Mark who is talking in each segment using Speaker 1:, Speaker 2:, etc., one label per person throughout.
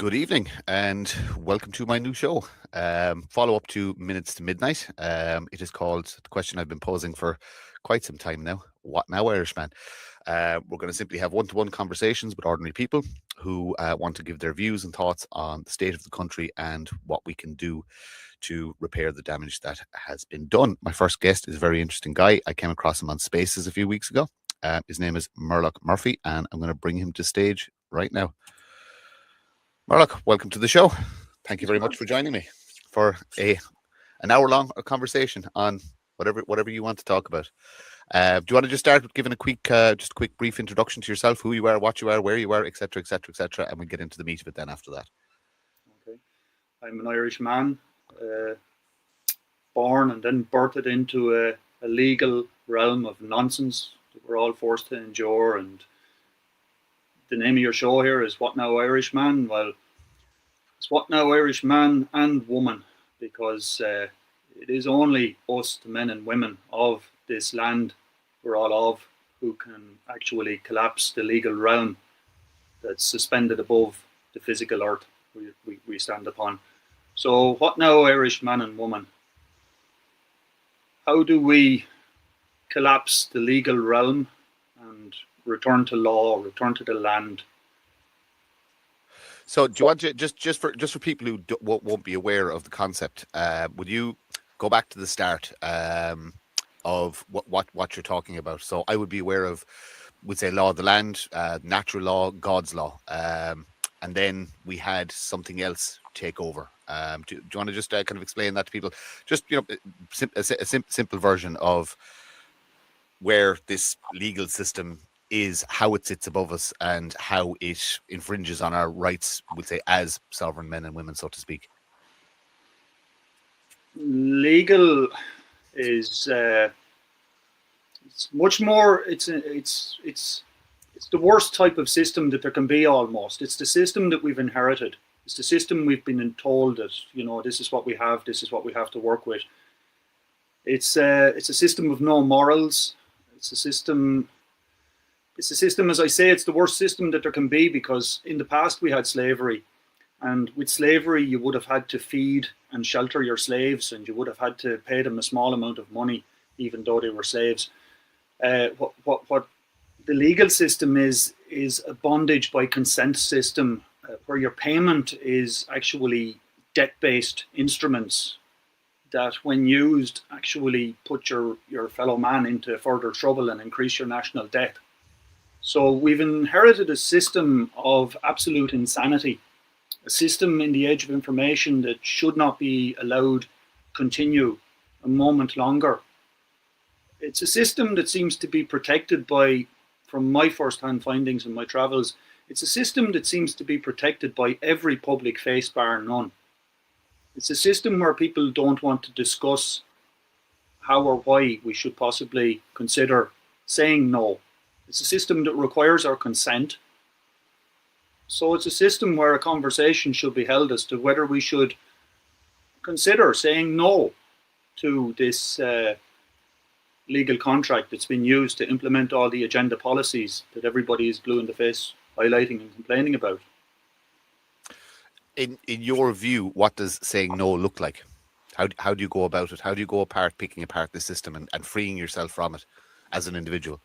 Speaker 1: Good evening and welcome to my new show. Follow up to Minutes to Midnight. It is called the question I've been posing for quite some time now. What now, Irishman? We're going to simply have one-to-one conversations with ordinary people who want to give their views and thoughts on the state of the country and what we can do to repair the damage that has been done. My first guest is a very interesting guy. I came across him on Spaces a few weeks ago. His name is Murlock Murphy, and I'm going to bring him to stage right now. Murlock, welcome to the show. Thank you very much for joining me for an hour-long conversation on whatever you want to talk about. Do you want to just start with giving a quick brief introduction to yourself, who you are, what you are, where you are, etc., etc., etc., and we get into the meat of it then after that.
Speaker 2: Okay, I'm an Irish man, born and then birthed into a legal realm of nonsense that we're all forced to endure. And the name of your show here is What Now Irishman? Well, it's What Now Irishman and woman, because it is only us, the men and women of this land we're all of, who can actually collapse the legal realm that's suspended above the physical earth we stand upon. So what now, Irish man and woman? How do we collapse the legal realm and return to law, return to the land?
Speaker 1: So do you want to, just for people who won't be aware of the concept, would you go back to the start of what you're talking about? So I would be aware of, we'd say, law of the land, natural law, God's law, and then we had something else take over. Do you want to just kind of explain that to people? Just, a simple version of where this legal system is, how it sits above us, and how it infringes on our rights, we'll say, as sovereign men and women, so to speak.
Speaker 2: Legal is it's much more. It's the worst type of system that there can be. Almost, it's the system that we've inherited. It's the system we've been told that this is what we have. This is what we have to work with. It's a system of no morals. It's a system, as I say, it's the worst system that there can be, because in the past we had slavery, and with slavery you would have had to feed and shelter your slaves, and you would have had to pay them a small amount of money, even though they were slaves. What the legal system is a bondage by consent system, where your payment is actually debt-based instruments that, when used, actually put your fellow man into further trouble and increase your national debt. So we've inherited a system of absolute insanity, a system in the age of information that should not be allowed to continue a moment longer. It's a system that seems to be protected by, from my first-hand findings in my travels, it's a system that seems to be protected by every public face bar none. It's a system where people don't want to discuss how or why we should possibly consider saying no. It's a system that requires our consent. So it's a system where a conversation should be held as to whether we should consider saying no to this legal contract that's been used to implement all the agenda policies that everybody is blue in the face highlighting and complaining about.
Speaker 1: In your view, what does saying no look like? How do you go about it? How do you go picking apart the system and freeing yourself from it as an individual?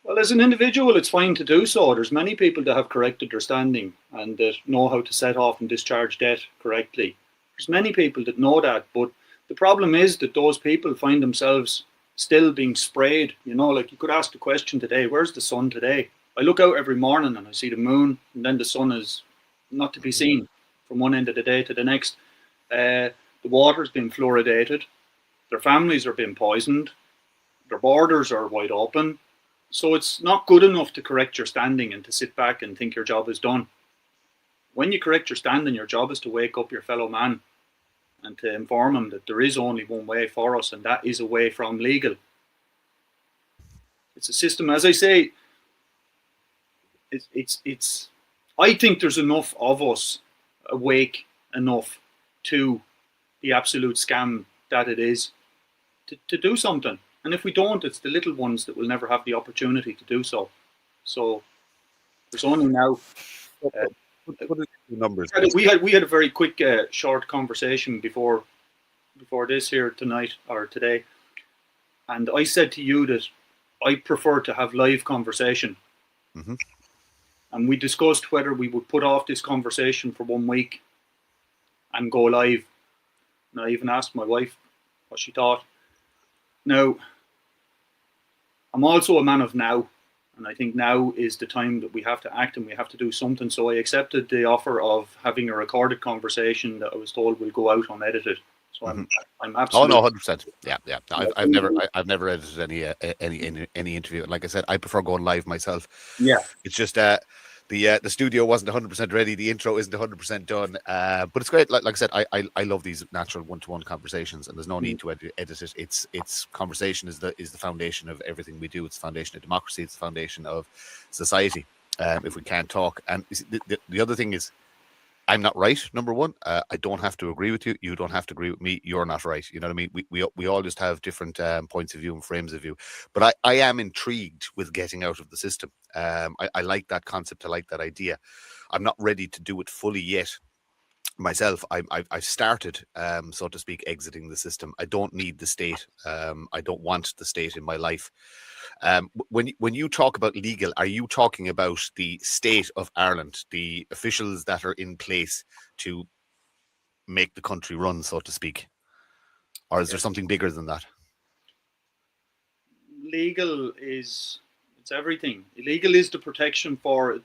Speaker 2: Well, as an individual, it's fine to do so. There's many people that have corrected their standing and that know how to set off and discharge debt correctly. There's many people that know that, but the problem is that those people find themselves still being sprayed. Like you could ask the question today, where's the sun today? I look out every morning and I see the moon, and then the sun is not to be seen from one end of the day to the next. The water's been fluoridated. Their families are being poisoned. Their borders are wide open. So it's not good enough to correct your standing and to sit back and think your job is done. When you correct your standing, your job is to wake up your fellow man and to inform him that there is only one way for us, and that is away from legal. It's a system, as I say, it's I think there's enough of us awake enough to the absolute scam that it is to do something. And if we don't, it's the little ones that will never have the opportunity to do so. So there's only now
Speaker 1: What are the numbers?
Speaker 2: We had a very quick, short conversation before this here tonight or today, and I said to you that I prefer to have live conversation.
Speaker 1: Mm-hmm.
Speaker 2: And we discussed whether we would put off this conversation for 1 week and go live. And I even asked my wife what she thought. Now, I'm also a man of now, and I think now is the time that we have to act and we have to do something. So I accepted the offer of having a recorded conversation that I was told will go out unedited. So I'm absolutely.
Speaker 1: Oh no, 100%. Yeah. No, I've never edited any interview. Like I said, I prefer going live myself.
Speaker 2: Yeah.
Speaker 1: It's just the studio wasn't 100% ready. The intro isn't 100% done. But it's great. Like I said, I love these natural one-to-one conversations, and there's no need to edit it. It's conversation is the foundation of everything we do. It's the foundation of democracy. It's the foundation of society. If we can't talk, and the other thing is, I'm not right. Number one, I don't have to agree with you. You don't have to agree with me. You're not right. You know what I mean? We all just have different points of view and frames of view. But I am intrigued with getting out of the system. I like that concept. I like that idea. I'm not ready to do it fully yet. Myself, I've started, so to speak, exiting the system. I don't need the state. I don't want the state in my life. When you talk about legal, are you talking about the state of Ireland, the officials that are in place to make the country run, so to speak? Or is there something bigger than that?
Speaker 2: Legal it's everything. Legal is the protection for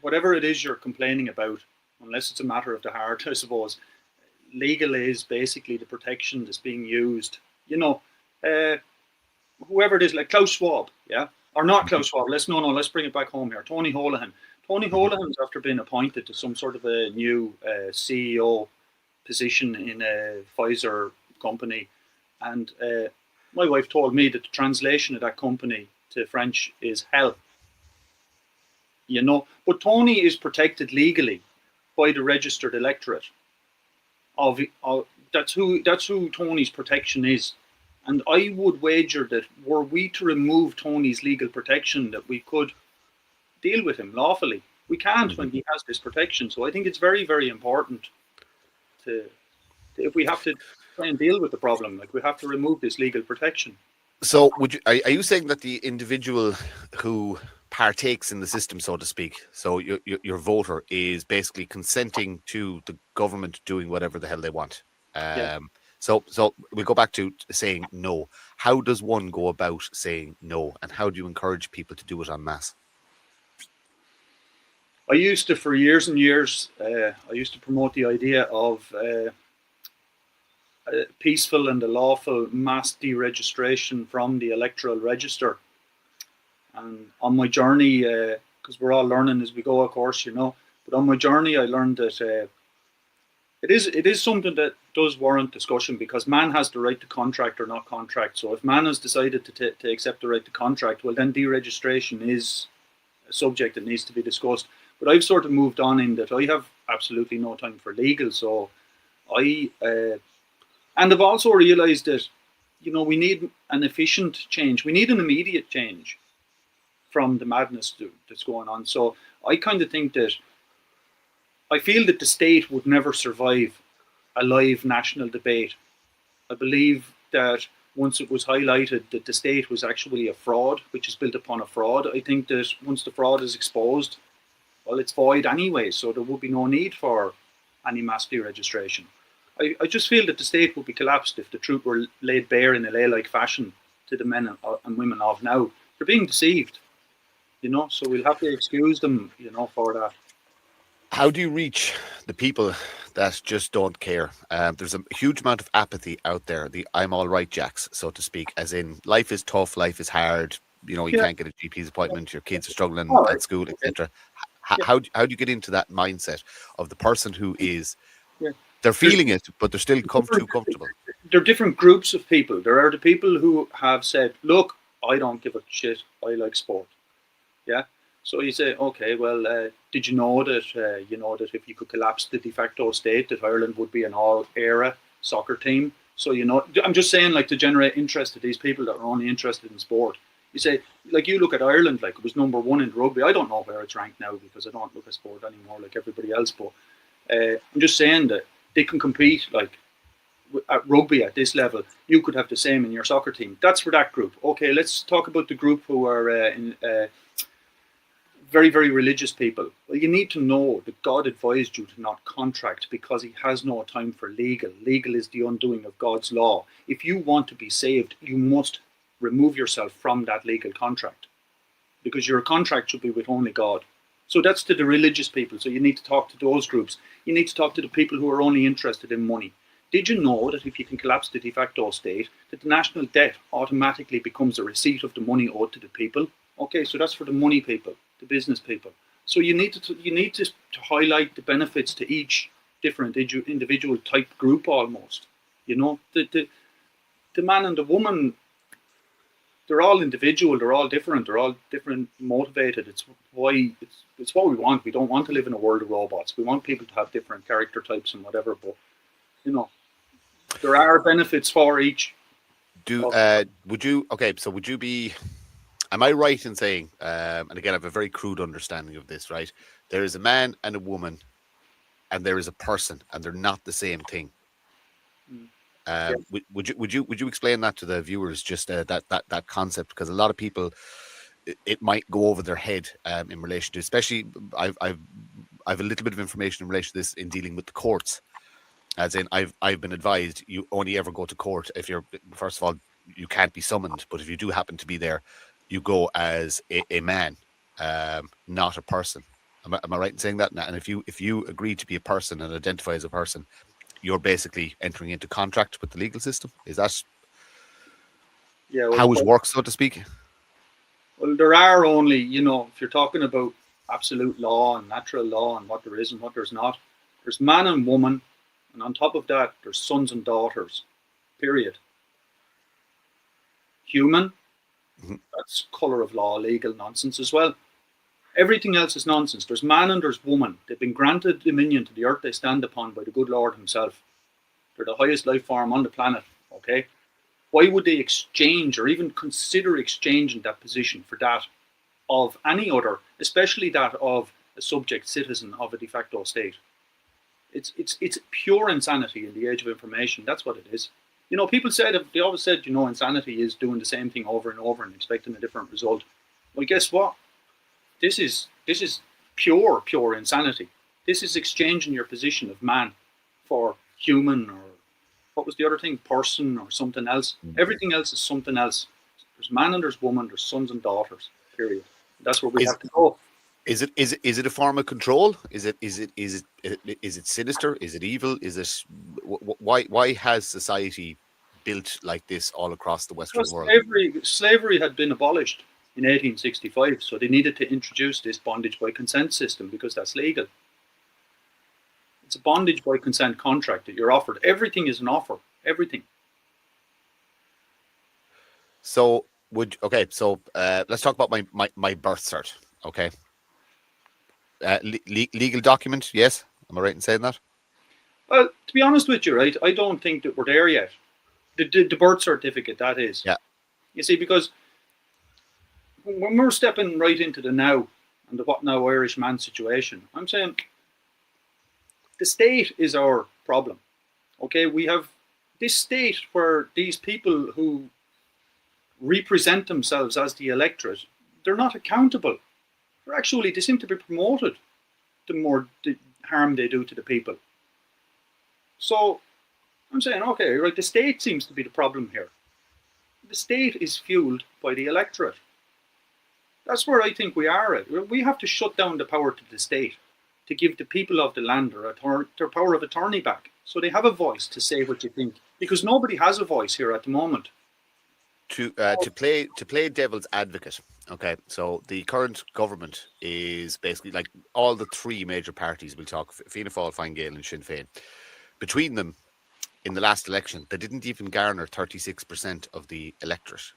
Speaker 2: whatever it is you're complaining about, unless it's a matter of the heart, I suppose. Legal is basically the protection that's being used. Whoever it is, like Klaus Schwab, yeah? Or not Klaus Schwab, let's bring it back home here. Tony Holohan. Tony Holohan's after being appointed to some sort of a new CEO position in a Pfizer company. And my wife told me that the translation of that company to French is hell. But Tony is protected legally by the registered electorate. That's who Tony's protection is. And I would wager that were we to remove Tony's legal protection, that we could deal with him lawfully. We can't when he has this protection. So I think it's very, very important if we have to try and deal with the problem, like we have to remove this legal protection.
Speaker 1: So are you saying that the individual who partakes in the system, so to speak, so your voter is basically consenting to the government doing whatever the hell they want? So we go back to saying no. How does one go about saying no, and how do you encourage people to do it en masse?
Speaker 2: I used to, for years and years, I used to promote the idea of a peaceful and a lawful mass deregistration from the electoral register. And on my journey, because we're all learning as we go, of course, but on my journey, I learned that it is something that does warrant discussion, because man has the right to contract or not contract. So if man has decided to accept the right to contract, well, then deregistration is a subject that needs to be discussed. But I've sort of moved on in that I have absolutely no time for legal. So and I've also realised that, we need an efficient change. We need an immediate change from the madness that's going on. So I kind of think that I feel that the state would never survive a live national debate. I believe that once it was highlighted that the state was actually a fraud, which is built upon a fraud, I think that once the fraud is exposed, well, it's void anyway, so there would be no need for any mass deregistration. I just feel that the state would be collapsed if the truth were laid bare in a lay-like fashion to the men and women of now. They're being deceived, so we'll have to excuse them, for that.
Speaker 1: How do you reach the people that just don't care? There's a huge amount of apathy out there, the I'm all right jacks, so to speak, as in life is tough, life is hard, you can't get a GP's appointment, your kids are struggling at school, etc. How do you get into that mindset of the person who is, they're feeling it, but they're still too comfortable?
Speaker 2: There are different groups of people. There are the people who have said, look, I don't give a shit, I like sport. Yeah. So you say, okay, well, did you know that that if you could collapse the de facto state, that Ireland would be an all-era soccer team? So I'm just saying, like, to generate interest to these people that are only interested in sport. You say, like you look at Ireland, like it was number one in rugby. I don't know where it's ranked now because I don't look at sport anymore like everybody else. But I'm just saying that they can compete like at rugby at this level. You could have the same in your soccer team. That's for that group. Okay, let's talk about the group who are very, very religious people. Well, you need to know that God advised you to not contract because he has no time for legal. Legal is the undoing of God's law. If you want to be saved, you must remove yourself from that legal contract because your contract should be with only God. So that's to the religious people. So you need to talk to those groups. You need to talk to the people who are only interested in money. Did you know that if you can collapse the de facto state, that the national debt automatically becomes a receipt of the money owed to the people? Okay, so that's for the money people, the business people. So you need to highlight the benefits to each different individual type group almost. You know, the man and the woman, they're all individual, they're all different motivated. It's what we want. We don't want to live in a world of robots. We want people to have different character types and whatever, but you know, there are benefits for each.
Speaker 1: Would you be, am I right in saying, and again I have a very crude understanding of this, right? There is a man and a woman and there is a person and they're not the same thing. Yeah. Would you explain that to the viewers, just that concept, because a lot of people, it might go over their head in relation to, especially I've a little bit of information in relation to this in dealing with the courts, as in I've been advised you only ever go to court if you're, first of all, you can't be summoned, but if you do happen to be there, you go as a man, not a person. Am I right in saying that? And if you agree to be a person and identify as a person, you're basically entering into contract with the legal system. Is that how it works, so to speak?
Speaker 2: Well, there are only, you know, if you're talking about absolute law and natural law and what there is and what there's not, there's man and woman, and on top of that, there's sons and daughters, period. Human, that's colour of law, legal nonsense as well. Everything else is nonsense. There's man and there's woman. They've been granted dominion to the earth they stand upon by the good Lord himself. They're the highest life form on the planet, okay? Why would they exchange or even consider exchanging that position for that of any other, especially that of a subject citizen of a de facto state? It's pure insanity in the age of information. That's what it is. You know, people said, they always said, you know, insanity is doing the same thing over and over and expecting a different result. Well, guess what? This is pure insanity. This is exchanging your position of man for human, or what was the other thing? Person or something else. Everything else is something else. There's man and there's woman, there's sons and daughters, period. That's where we have to go.
Speaker 1: Is it a form of control? Is it sinister? Is it evil? Is it why has society built like this all across the Western world?
Speaker 2: Slavery had been abolished in 1865, so they needed to introduce this bondage by consent system because that's legal. It's a bondage by consent contract that you're offered. Everything is an offer. Everything.
Speaker 1: So let's talk about my birth cert. Okay. Legal document, yes. Am I right in saying that?
Speaker 2: Well, to be honest with you, right, I don't think that we're there yet. The birth certificate, that is.
Speaker 1: Yeah.
Speaker 2: You see, because when we're stepping right into the now and the what now Irishman situation, I'm saying the state is our problem. Okay, we have this state where these people who represent themselves as the electorate, they're not accountable. They seem to be promoted the more the harm they do to the people. So I'm saying, okay, right, the state seems to be the problem here. The state is fueled by the electorate. That's where I think we are at. We have to shut down the power to the state to give the people of the land their power of attorney back, so they have a voice to say what you think, because nobody has a voice here at the moment.
Speaker 1: To play devil's advocate, okay, so the current government is basically like all the three major parties, we'll talk Fianna Fáil, Fine Gael and Sinn Féin. Between them, in the last election, they didn't even garner 36% of the electorate.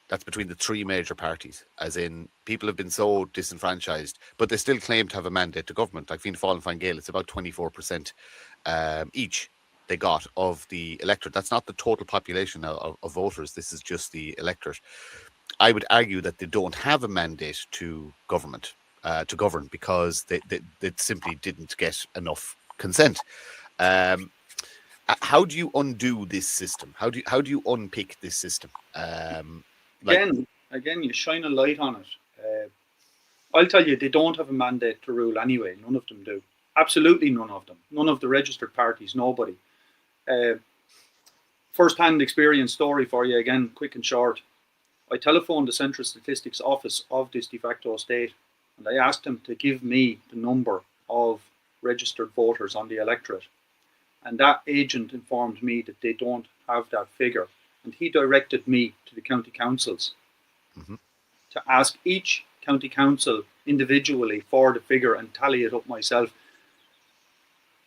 Speaker 1: That's between the three major parties, as in people have been so disenfranchised, but they still claim to have a mandate to government. Like Fianna Fáil and Fine Gael, it's about 24% each they got of the electorate. That's not the total population of voters. This is just the electorate. I would argue that they don't have a mandate to govern because they simply didn't get enough consent. How do you undo this system? How do you unpick this system?
Speaker 2: Again, you shine a light on it. I'll tell you, they don't have a mandate to rule anyway. None of them do. Absolutely none of them. None of the registered parties, nobody. First-hand experience story for you, again, quick and short. I telephoned the Central Statistics Office of this de facto state, and I asked them to give me the number of registered voters on the electorate. And that agent informed me that they don't have that figure. And he directed me to the county councils to ask each county council individually for the figure and tally it up myself.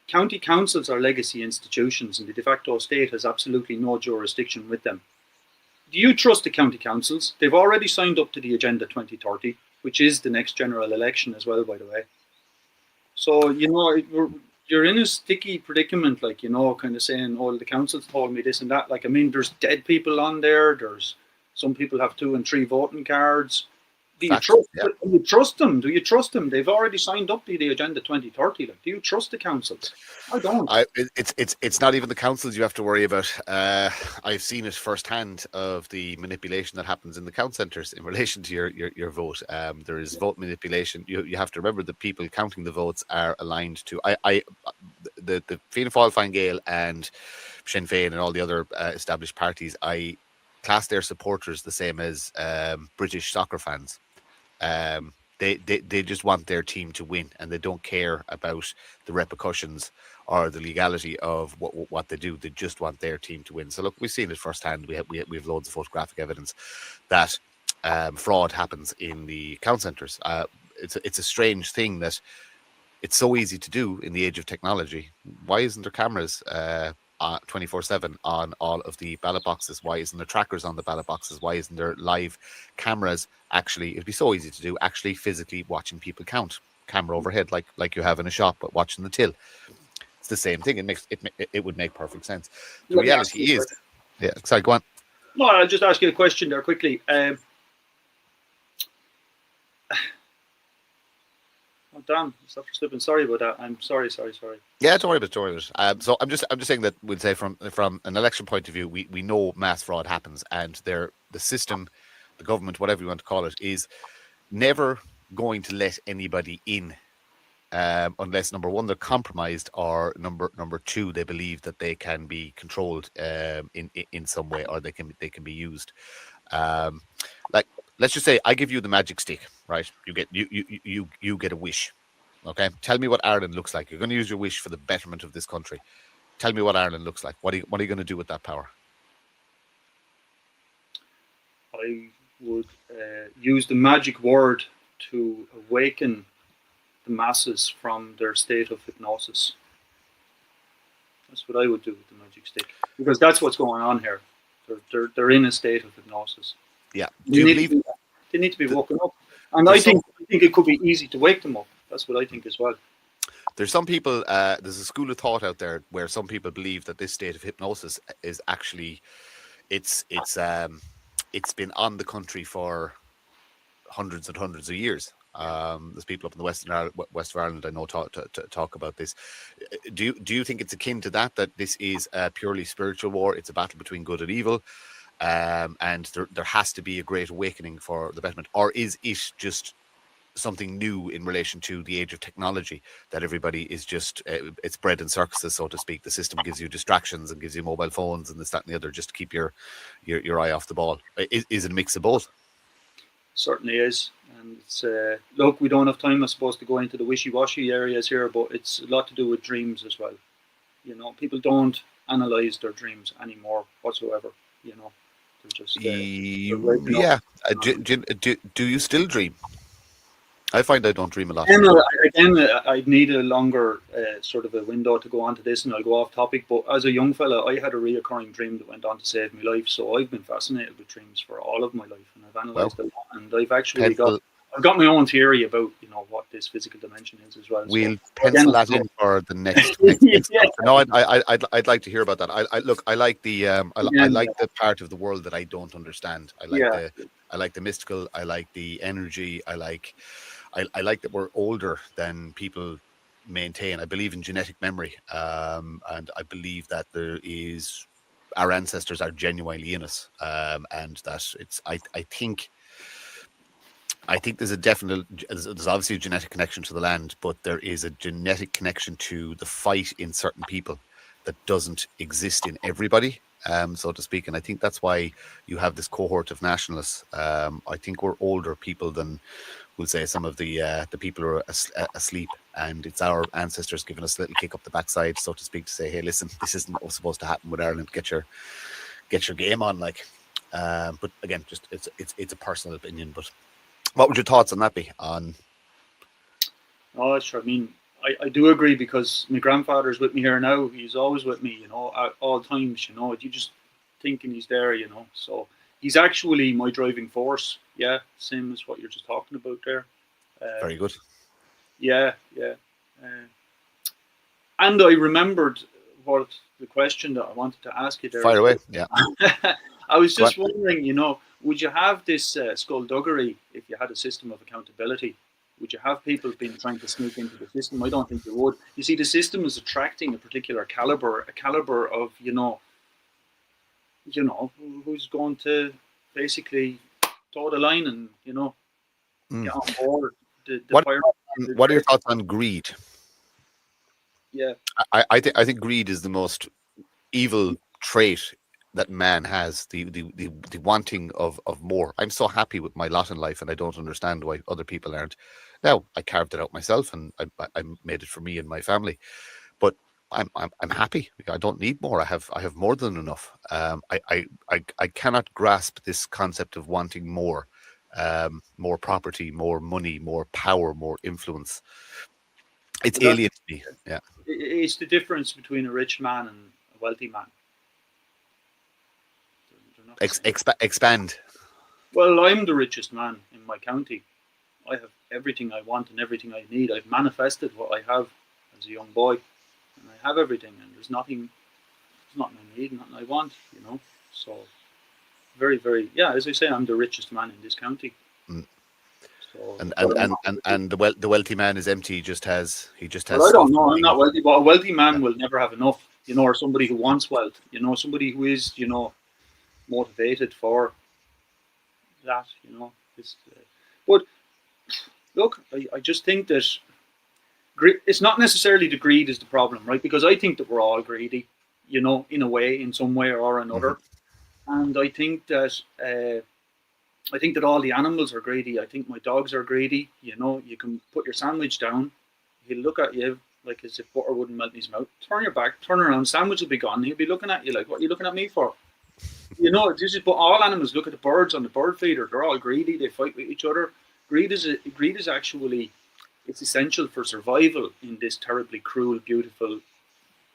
Speaker 2: County councils are legacy institutions, and the de facto state has absolutely no jurisdiction with them. Do you trust the county councils? They've already signed up to the Agenda 2030, which is the next general election as well, by the way. So, you're in a sticky predicament, kind of saying, oh, the councils told me this and that. There's dead people on there. Some people have 2 and 3 voting cards. Do you trust them? Do you trust them? They've already signed up to the Agenda 2030. Do you trust the councils? I don't.
Speaker 1: It's not even the councils you have to worry about. I've seen it firsthand of the manipulation that happens in the count centres in relation to your vote. There is vote manipulation. You have to remember the people counting the votes are aligned to the Fianna Fáil, Fine Gael and Sinn Féin and all the other established parties. I class their supporters the same as British soccer fans. They just want their team to win, and they don't care about the repercussions or the legality of what they do. They just want their team to win. So look, we've seen it firsthand. We have loads of photographic evidence that fraud happens in the count centres. It's a strange thing that it's so easy to do in the age of technology. Why isn't there cameras 24/7 on all of the ballot boxes? Why isn't there trackers on the ballot boxes? Why isn't there live cameras? Actually, it'd be so easy to do, actually physically watching people count, camera overhead, like you have in a shop, but watching the till. It's the same thing. It would make perfect sense. The reality is, sorry, go on.
Speaker 2: No, I'll just ask you a question there quickly. Oh, damn, stop slipping. Sorry about that. I'm sorry.
Speaker 1: Yeah, don't worry about it. So I'm just saying that we'd say from an election point of view, we know mass fraud happens, and the system, the government, whatever you want to call it, is never going to let anybody in unless, number one, they're compromised, or number two, they believe that they can be controlled in some way, or they can be used. Let's just say I give you the magic stick, right? You get a wish. Okay, tell me what Ireland looks like. You're going to use your wish for the betterment of this country. Tell me what Ireland looks like. What are you going to do with that power?
Speaker 2: I would use the magic word to awaken the masses from their state of hypnosis. That's what I would do with the magic stick, because that's what's going on here. They're in a state of hypnosis.
Speaker 1: Yeah.
Speaker 2: They need to be woken up, and I think it could be easy to wake them up. That's what I think as well.
Speaker 1: There's some people. There's a school of thought out there where some people believe that this state of hypnosis is actually, it's been on the country for hundreds and hundreds of years. There's people up in the west of Ireland I know talk about this. Do you think it's akin to that this is a purely spiritual war? It's a battle between good and evil. And there has to be a great awakening for the betterment, or is it just something new in relation to the age of technology, that everybody is just it's bread and circuses, so to speak? The system gives you distractions and gives you mobile phones and this, that, and the other, just to keep your eye off the ball. Is it a mix of both?
Speaker 2: Certainly is, and it's look, we don't have time, I suppose, to go into the wishy-washy areas here, but it's a lot to do with dreams as well. People don't analyze their dreams anymore whatsoever. They're just
Speaker 1: do you still dream? I find I don't dream a lot.
Speaker 2: Again, I'd need a longer sort of a window to go on to this, and I'll go off topic. But as a young fella, I had a reoccurring dream that went on to save my life. So I've been fascinated with dreams for all of my life, and I've analysed a lot. And I've actually got my own theory about what this physical dimension is as well.
Speaker 1: We'll pencil that in for the next. No, I'd like to hear about that. I like the I like the part of the world that I don't understand. I I like the mystical. I like the energy. I like that we're older than people maintain. I believe in genetic memory, and I believe that our ancestors are genuinely in us, and that I think there's obviously a genetic connection to the land, but there is a genetic connection to the fight in certain people that doesn't exist in everybody, so to speak. And I think that's why you have this cohort of nationalists. I think we're older people than, we'll say, some of the people who are asleep, and it's our ancestors giving us a little kick up the backside, so to speak, to say, hey, listen, this isn't what's supposed to happen with Ireland. Get your game on, like. But again, just it's a personal opinion, but. What would your thoughts on that be?
Speaker 2: Oh, sure. I mean, I do agree, because my grandfather's with me here now. He's always with me, at all times, You just thinking he's there, So he's actually my driving force. Yeah, same as what you're just talking about there.
Speaker 1: Very good.
Speaker 2: Yeah, yeah. And I remembered what the question that I wanted to ask you there.
Speaker 1: Fire away, yeah.
Speaker 2: I was just wondering, would you have this skullduggery if you had a system of accountability? Would you have people been trying to sneak into the system? I don't think you would. You see, the system is attracting a particular caliber, of, who's going to basically toe the line and, get on board.
Speaker 1: What are your thoughts on greed?
Speaker 2: Yeah,
Speaker 1: I think greed is the most evil trait that man has, the wanting of more. I'm so happy with my lot in life, and I don't understand why other people aren't. Now, I carved it out myself, and I made it for me and my family, but I'm happy. I don't need more. I have more than enough. I cannot grasp this concept of wanting more, more property, more money, more power, more influence. It's alien to me. Yeah,
Speaker 2: it's the difference between a rich man and a wealthy man.
Speaker 1: Expand.
Speaker 2: Well, I'm the richest man in my county. I have everything I want and everything I need. I've manifested what I have as a young boy, and I have everything. And there's nothing I need, nothing I want. So very, very, yeah. As I say, I'm the richest man in this county.
Speaker 1: Mm.
Speaker 2: So,
Speaker 1: and the wealthy man is empty. He just has.
Speaker 2: Well, I don't know. I'm not wealthy, but a wealthy man will never have enough. Or somebody who wants wealth. Somebody who is, motivated for that. But look, I just think that it's not necessarily the greed is the problem, right? Because I think that we're all greedy, in a way, in some way or another. Mm-hmm. And I think that all the animals are greedy. I think my dogs are greedy. You can put your sandwich down, he'll look at you like as if butter wouldn't melt in his mouth. Turn your back, turn around, sandwich will be gone. He'll be looking at you like, what are you looking at me for? But all animals, look at the birds on the bird feeder. They're all greedy. They fight with each other. Greed is actually, it's essential for survival in this terribly cruel, beautiful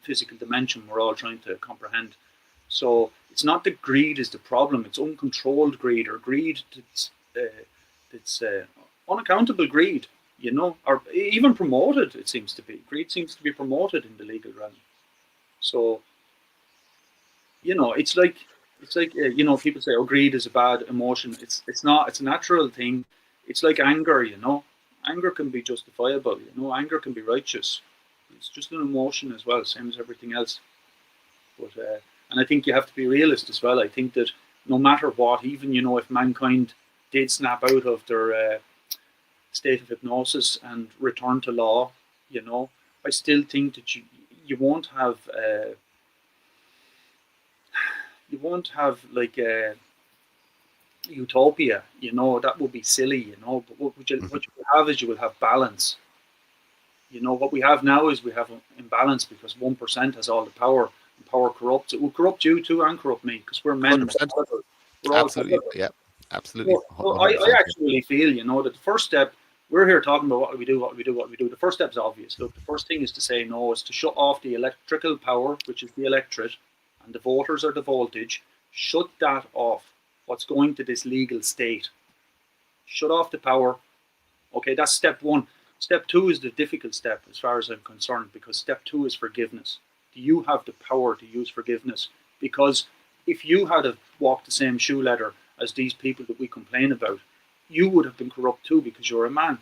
Speaker 2: physical dimension we're all trying to comprehend. So it's not that greed is the problem. It's uncontrolled greed, or greed that's unaccountable greed, or even promoted. It seems to be. Greed seems to be promoted in the legal realm. So, it's like people say, oh, greed is a bad emotion. It's not. It's a natural thing. It's like anger. Anger can be justifiable. Anger can be righteous. It's just an emotion as well, same as everything else. But and I think you have to be realist as well. I think that no matter what, even if mankind did snap out of their state of hypnosis and return to law, I still think that you won't have like a utopia. That would be silly. But what you have is you will have balance. What we have now is we have an imbalance because 1% has all the power. And power corrupts. It will corrupt you too and corrupt me because we're men. We're
Speaker 1: absolutely, yeah, absolutely.
Speaker 2: Well, I actually feel, that the first step, we're here talking about what we do. The first step is obvious. Look, the first thing is to say no, is to shut off the electrical power, which is the electorate, and the voters are the voltage. Shut that off. What's going to this legal state? Shut off the power. Okay, that's step one. Step two is the difficult step as far as I'm concerned, because step two is forgiveness. Do you have the power to use forgiveness? Because if you had walked the same shoe leather as these people that we complain about, you would have been corrupt too because you're a man.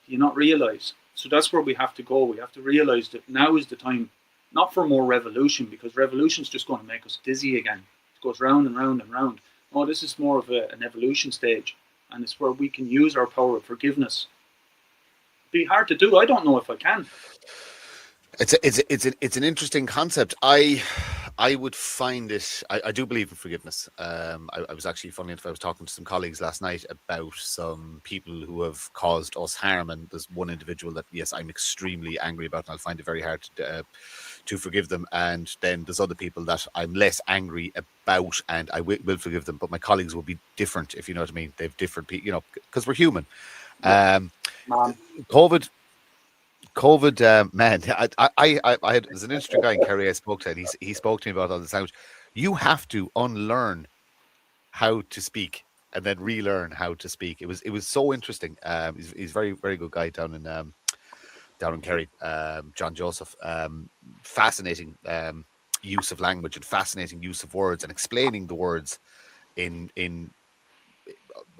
Speaker 2: Do you not realise? So that's where we have to go. We have to realise that now is the time, not for more revolution, because revolution's just going to make us dizzy again. It goes round and round and round. No, this is more of an evolution stage, and it's where we can use our power of forgiveness. It'd be hard to do. I don't know if I can.
Speaker 1: It's an interesting concept. I would find it. I do believe in forgiveness. I was actually, funny enough, I was talking to some colleagues last night about some people who have caused us harm, and there's one individual that, yes, I'm extremely angry about, and I'll find it very hard to forgive them. And then there's other people that I'm less angry about, and I will forgive them. But my colleagues will be different, if you know what I mean. They've different people, you know, because we're human. COVID, man, I had, there's an interesting guy in Kerry I spoke to, and he spoke to me about all this language. You have to unlearn how to speak and then relearn how to speak. It was so interesting. He's very, very good guy down in Kerry, John Joseph. Fascinating use of language and fascinating use of words and explaining the words in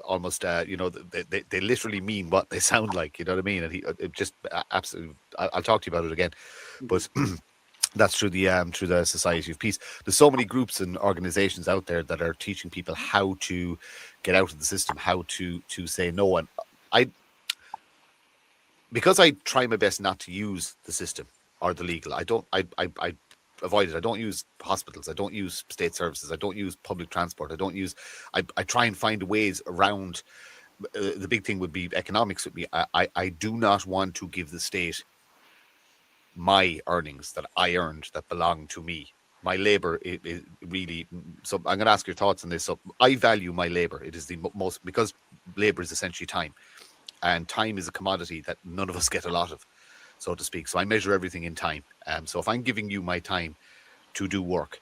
Speaker 1: almost you know, they literally mean what they sound like, you know what I mean. And it just absolutely, I'll talk to you about it again, but that's through the Society of Peace. There's so many groups and organizations out there that are teaching people how to get out of the system, how to say no. And because I try my best not to use the system or the legal, I avoid it. I don't use hospitals. I don't use state services. I don't use public transport. I try and find ways around. The big thing would be economics with me. I do not want to give the state my earnings that I earned that belong to me. My labor is really, so I'm going to ask your thoughts on this. So I value my labor. It is the most, because labor is essentially time, and time is a commodity that none of us get a lot of, so to speak. So I measure everything in time. So if I'm giving you my time to do work,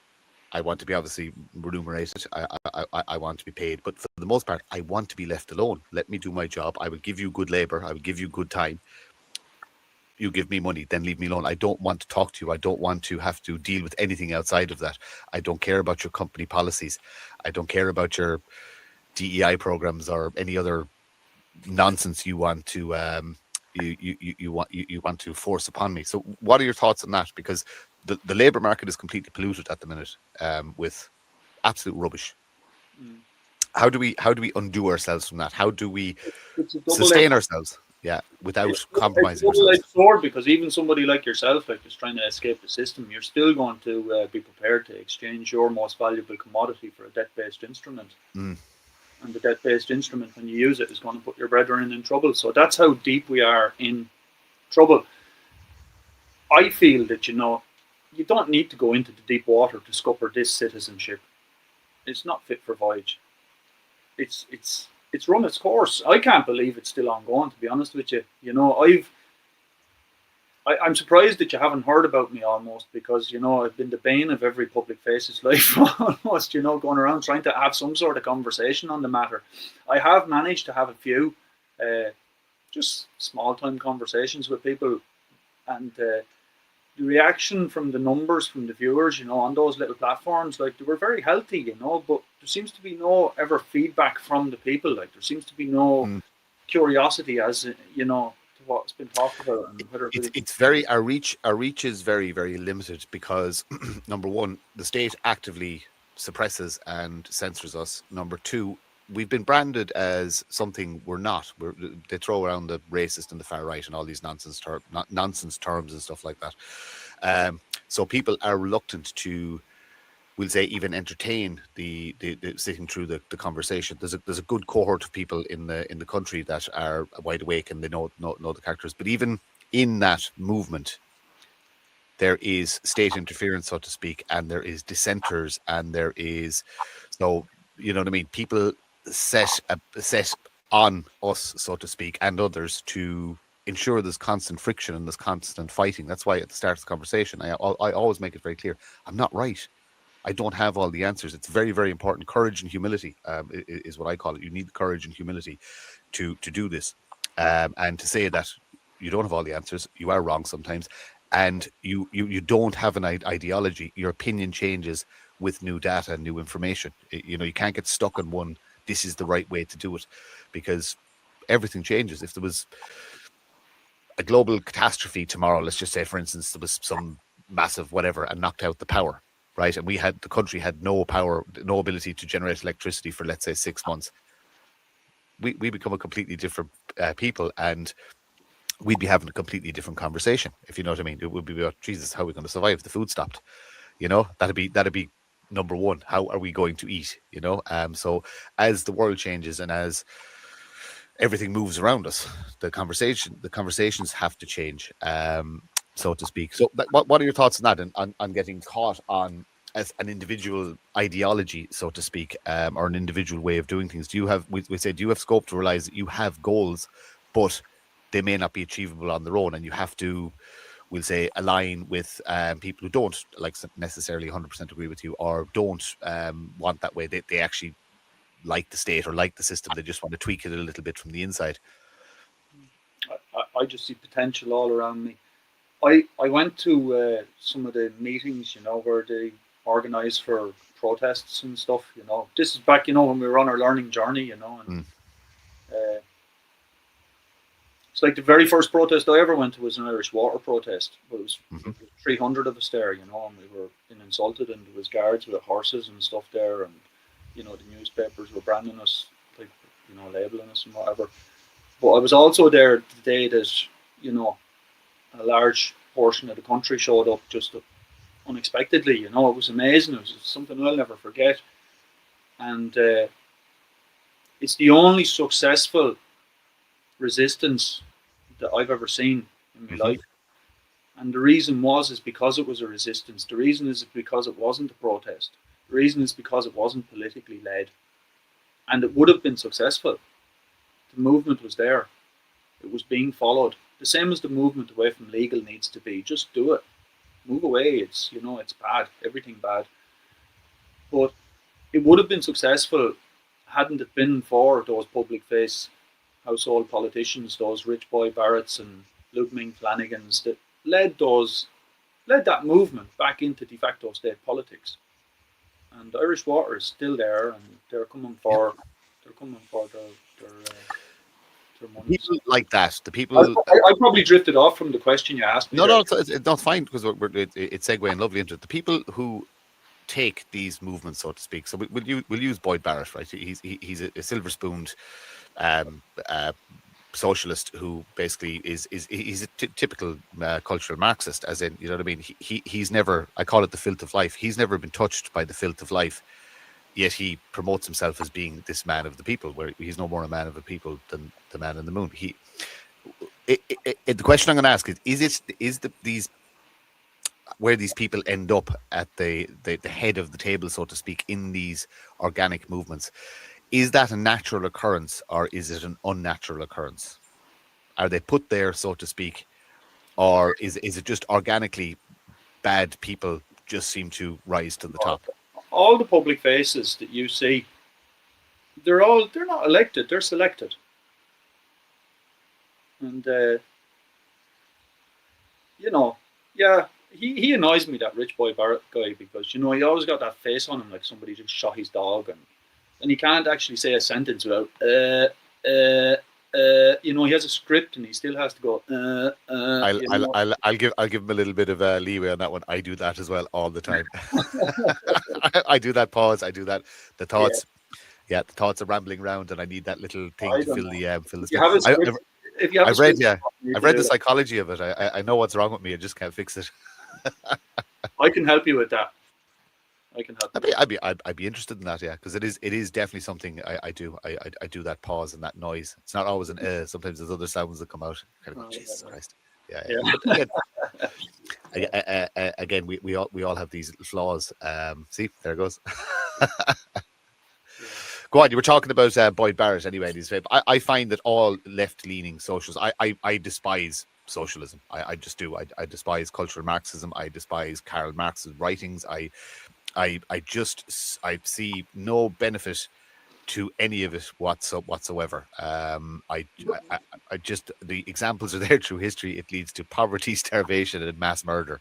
Speaker 1: I want to be obviously remunerated. I want to be paid. But for the most part, I want to be left alone. Let me do my job. I will give you good labor. I will give you good time. You give me money, then leave me alone. I don't want to talk to you. I don't want to have to deal with anything outside of that. I don't care about your company policies. I don't care about your DEI programs or any other nonsense you want to you want to force upon me. So what are your thoughts on that? Because the labor market is completely polluted at the minute with absolute rubbish. How do we undo ourselves from that? How do we sustain ourselves? Yeah, without compromising ourselves.
Speaker 2: It's a double-edged sword, because even somebody like yourself, like just trying to escape the system, you're still going to be prepared to exchange your most valuable commodity for a debt-based instrument. And the debt-based instrument, when you use it, is going to put your brethren in trouble. So that's how deep we are in trouble. I feel that, you know, you don't need to go into the deep water to scupper this citizenship. It's not fit for voyage. It's run its course. I can't believe it's still ongoing, to be honest with you. You know, I'm surprised that you haven't heard about me almost, because, you know, I've been the bane of every public face's life almost, you know, going around trying to have some sort of conversation on the matter. I have managed to have a few just small time conversations with people, and the reaction from the numbers from the viewers, you know, on those little platforms, like, they were very healthy, you know, but there seems to be no ever feedback from the people. Like, there seems to be no curiosity, as you know, to what's been talked about. And whether
Speaker 1: it's very, our reach is very, very limited, because number one, the state actively suppresses and censors us. Number two, we've been branded as something we're not. They throw around the racist and the far right and all these nonsense terms and stuff like that. So people are reluctant to, we'll say, even entertain the sitting through the conversation. There's a good cohort of people in the country that are wide awake and they know the characters. But even in that movement, there is state interference, so to speak, and there is dissenters, and there is, so, you know what I mean. People set on us, so to speak, and others, to ensure there's constant friction and there's constant fighting. That's why at the start of the conversation, I always make it very clear, I'm not right. I don't have all the answers. It's very, very important. Courage and humility is what I call it. You need courage and humility to do this, and to say that you don't have all the answers. You are wrong sometimes, and you don't have an ideology. Your opinion changes with new data and new information. You know, you can't get stuck on one, this is the right way to do it, because everything changes. If there was a global catastrophe tomorrow, let's just say, for instance, there was some massive whatever and knocked out the power, right? And the country had no power, no ability to generate electricity for, let's say, 6 months. We become a completely different people, and we'd be having a completely different conversation, if you know what I mean. It would be about, Jesus, how are we going to survive if the food stopped? You know, that'd be number one. How are we going to eat? You know, so as the world changes and as everything moves around us, the conversations have to change, so to speak. So what are your thoughts on that, and on getting caught on as an individual ideology, so to speak, or an individual way of doing things? Do you have, we say, do you have scope to realize that you have goals, but they may not be achievable on their own, and you have to, we'll say, align with people who don't like necessarily 100% agree with you, or don't want that way? They actually like the state or like the system. They just want to tweak it a little bit from the inside.
Speaker 2: I just see potential all around me. I went to some of the meetings, you know, where they organise for protests and stuff. You know, this is back, you know, when we were on our learning journey. You know, and it's like the very first protest I ever went to was an Irish water protest. It was 300 of us there, you know, and we were being insulted, and there was guards with horses and stuff there, and you know, the newspapers were branding us, like, you know, labeling us and whatever. But I was also there the day that, you know, a large portion of the country showed up just unexpectedly. You know, it was amazing. It was something I'll never forget. And it's the only successful resistance that I've ever seen in my life. And the reason is because it was a resistance. The reason is because it wasn't a protest. The reason is because it wasn't politically led. And it would have been successful. The movement was there. It was being followed. The same as the movement away from legal needs to be. Just do it. Move away. It's, you know, it's bad. Everything bad. But it would have been successful hadn't it been for those public face household politicians, those Rich Boy Barretts and Luke Ming Flanagans that led that movement back into de facto state politics. And Irish Water is still there, and they're coming for their money.
Speaker 1: People like that, the people.
Speaker 2: I probably drifted off from the question you asked me.
Speaker 1: No, it's fine, because it's segueing lovely into it. The people who take these movements, so to speak. So we'll use Boyd Barrett, right? He's a silver-spooned socialist who basically he's a typical cultural Marxist, as in, you know what I mean. He's never, I call it the filth of life. He's never been touched by the filth of life, yet he promotes himself as being this man of the people, where he's no more a man of the people than the man in the moon. The question I'm going to ask is these where these people end up at the head of the table, so to speak, in these organic movements. Is that a natural occurrence, or is it an unnatural occurrence? Are they put there, so to speak, or is it just organically bad people just seem to rise to the top?
Speaker 2: All the public faces that you see, they're not elected, they're selected. And you know, yeah, he annoys me, that Rich Boy Barrett guy, because, you know, he always got that face on him like somebody just shot his dog, and he can't actually say a sentence without you know, he has a script and he still has to go
Speaker 1: I'll give him a little bit of leeway on that one. I do that as well all the time. I do that pause, I do that, the thoughts. Yeah, the thoughts are rambling around, and I need that little thing to fill the space. I've read the psychology of it. I know what's wrong with me. I just can't fix it.
Speaker 2: I can help you with that. I can help.
Speaker 1: I'd be interested in that, yeah, because it is definitely something I do. I do that pause and that noise. It's not always an sometimes there's other sounds that come out. Kind of, Jesus Christ. Yeah. Again, we all have these flaws. See, there it goes. Go on. You were talking about Boyd Barrett anyway. I find that all left-leaning socialists, I despise socialism. I just do. I despise cultural Marxism. I despise Karl Marx's writings. I see no benefit to any of it whatsoever. I just, the examples are there through history. It leads to poverty, starvation, and mass murder.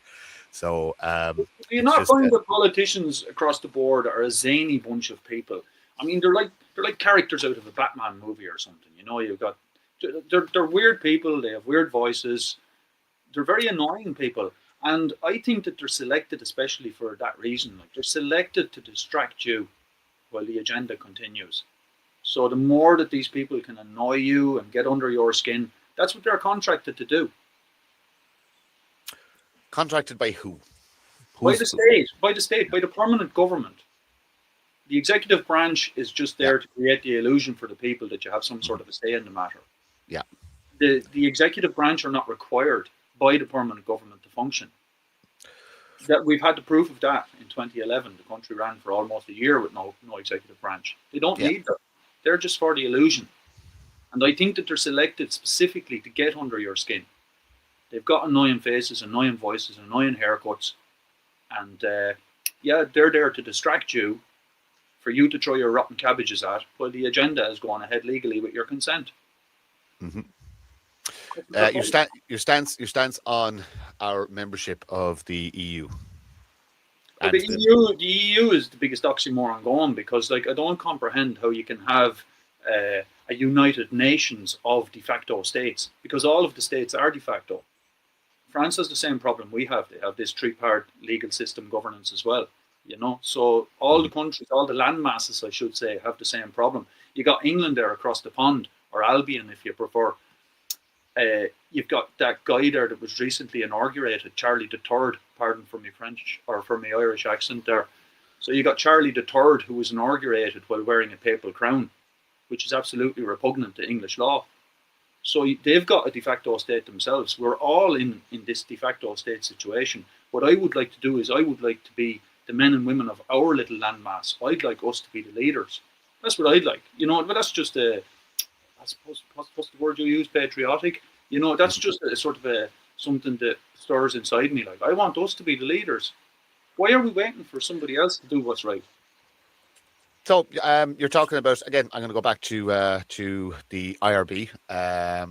Speaker 1: So
Speaker 2: Do you
Speaker 1: it's
Speaker 2: not
Speaker 1: just
Speaker 2: find that politicians across the board are a zany bunch of people? I mean, they're like characters out of a Batman movie or something. You know, you've got they're weird people. They have weird voices. They're very annoying people, and I think that they're selected especially for that reason. Like they're selected to distract you while the agenda continues. So the more that these people can annoy you and get under your skin, that's what they're contracted to do.
Speaker 1: contracted by who?
Speaker 2: By the state, by the permanent government. The executive branch is just
Speaker 1: Yeah.
Speaker 2: there to create the illusion for the people that you have some sort of a say in the matter.
Speaker 1: Yeah.
Speaker 2: The executive branch are not required by the permanent government to function. That we've had the proof of that in 2011. The country ran for almost a year with no executive branch. They don't need them. They're just for the illusion. And I think that they're selected specifically to get under your skin. They've got annoying faces, annoying voices, annoying haircuts. And yeah, they're there to distract you, for you to throw your rotten cabbages at, while the agenda is going ahead legally with your consent.
Speaker 1: Mm-hmm. Your stance on our membership of the EU.
Speaker 2: Well, the EU is the biggest oxymoron going, because like I don't comprehend how you can have a United Nations of de facto states, because all of the states are de facto. France has the same problem we have. They have this three-part legal system governance as well. You know, so all the countries, all the land masses, I should say, have the same problem. You got England there across the pond, or Albion if you prefer. You've got that guy there that was recently inaugurated, Charlie III. Pardon for my French or for my Irish accent there. So you got Charlie III, who was inaugurated while wearing a papal crown, which is absolutely repugnant to English law. So they've got a de facto state themselves. We're all in this de facto state situation. What I would like to do is I would like to be the men and women of our little landmass. I'd like us to be the leaders. That's what I'd like. You know, but that's just I suppose, what's the word you use? Patriotic. You know, that's just a sort of something that stirs inside me. Like, I want us to be the leaders. Why are we waiting for somebody else to do what's right?
Speaker 1: So you're talking about, again, I'm going to go back to the IRB.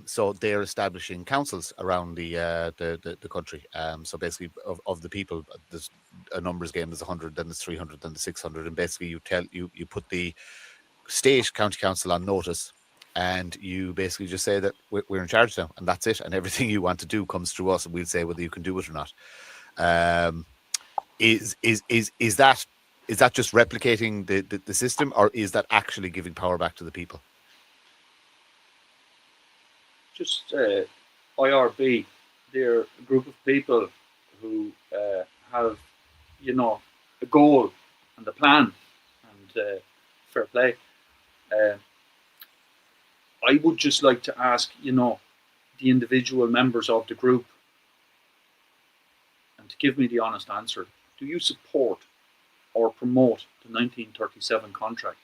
Speaker 1: So they're establishing councils around the country. So basically, of the people, there's a numbers game. There's 100, then there's 300, then there's 600, and basically you put the state county council on notice, and you basically just say that we're in charge now, and that's it. And everything you want to do comes through us, and we'll say whether you can do it or not. Is that just replicating the system, or is that actually giving power back to the people?
Speaker 2: Just IRB, they're a group of people who have, you know, a goal and a plan, and fair play. I would just like to ask, you know, the individual members of the group, and to give me the honest answer: do you support or promote the 1937 contract?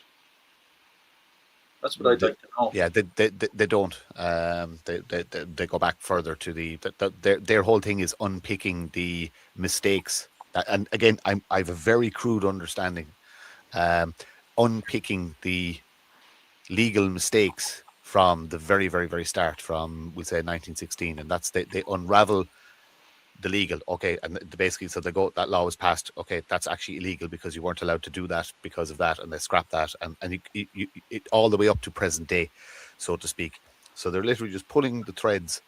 Speaker 2: That's what I'd like to know.
Speaker 1: Yeah, they don't. They go back further to their whole thing is unpicking the mistakes. And again, I have a very crude understanding. Unpicking the legal mistakes from the very, very, very start, from, we'll say, 1916, and that's they unravel the legal. Okay, and basically, so that law was passed. Okay, that's actually illegal because you weren't allowed to do that because of that, and they scrap that, and it all the way up to present day, so to speak. So they're literally just pulling the threads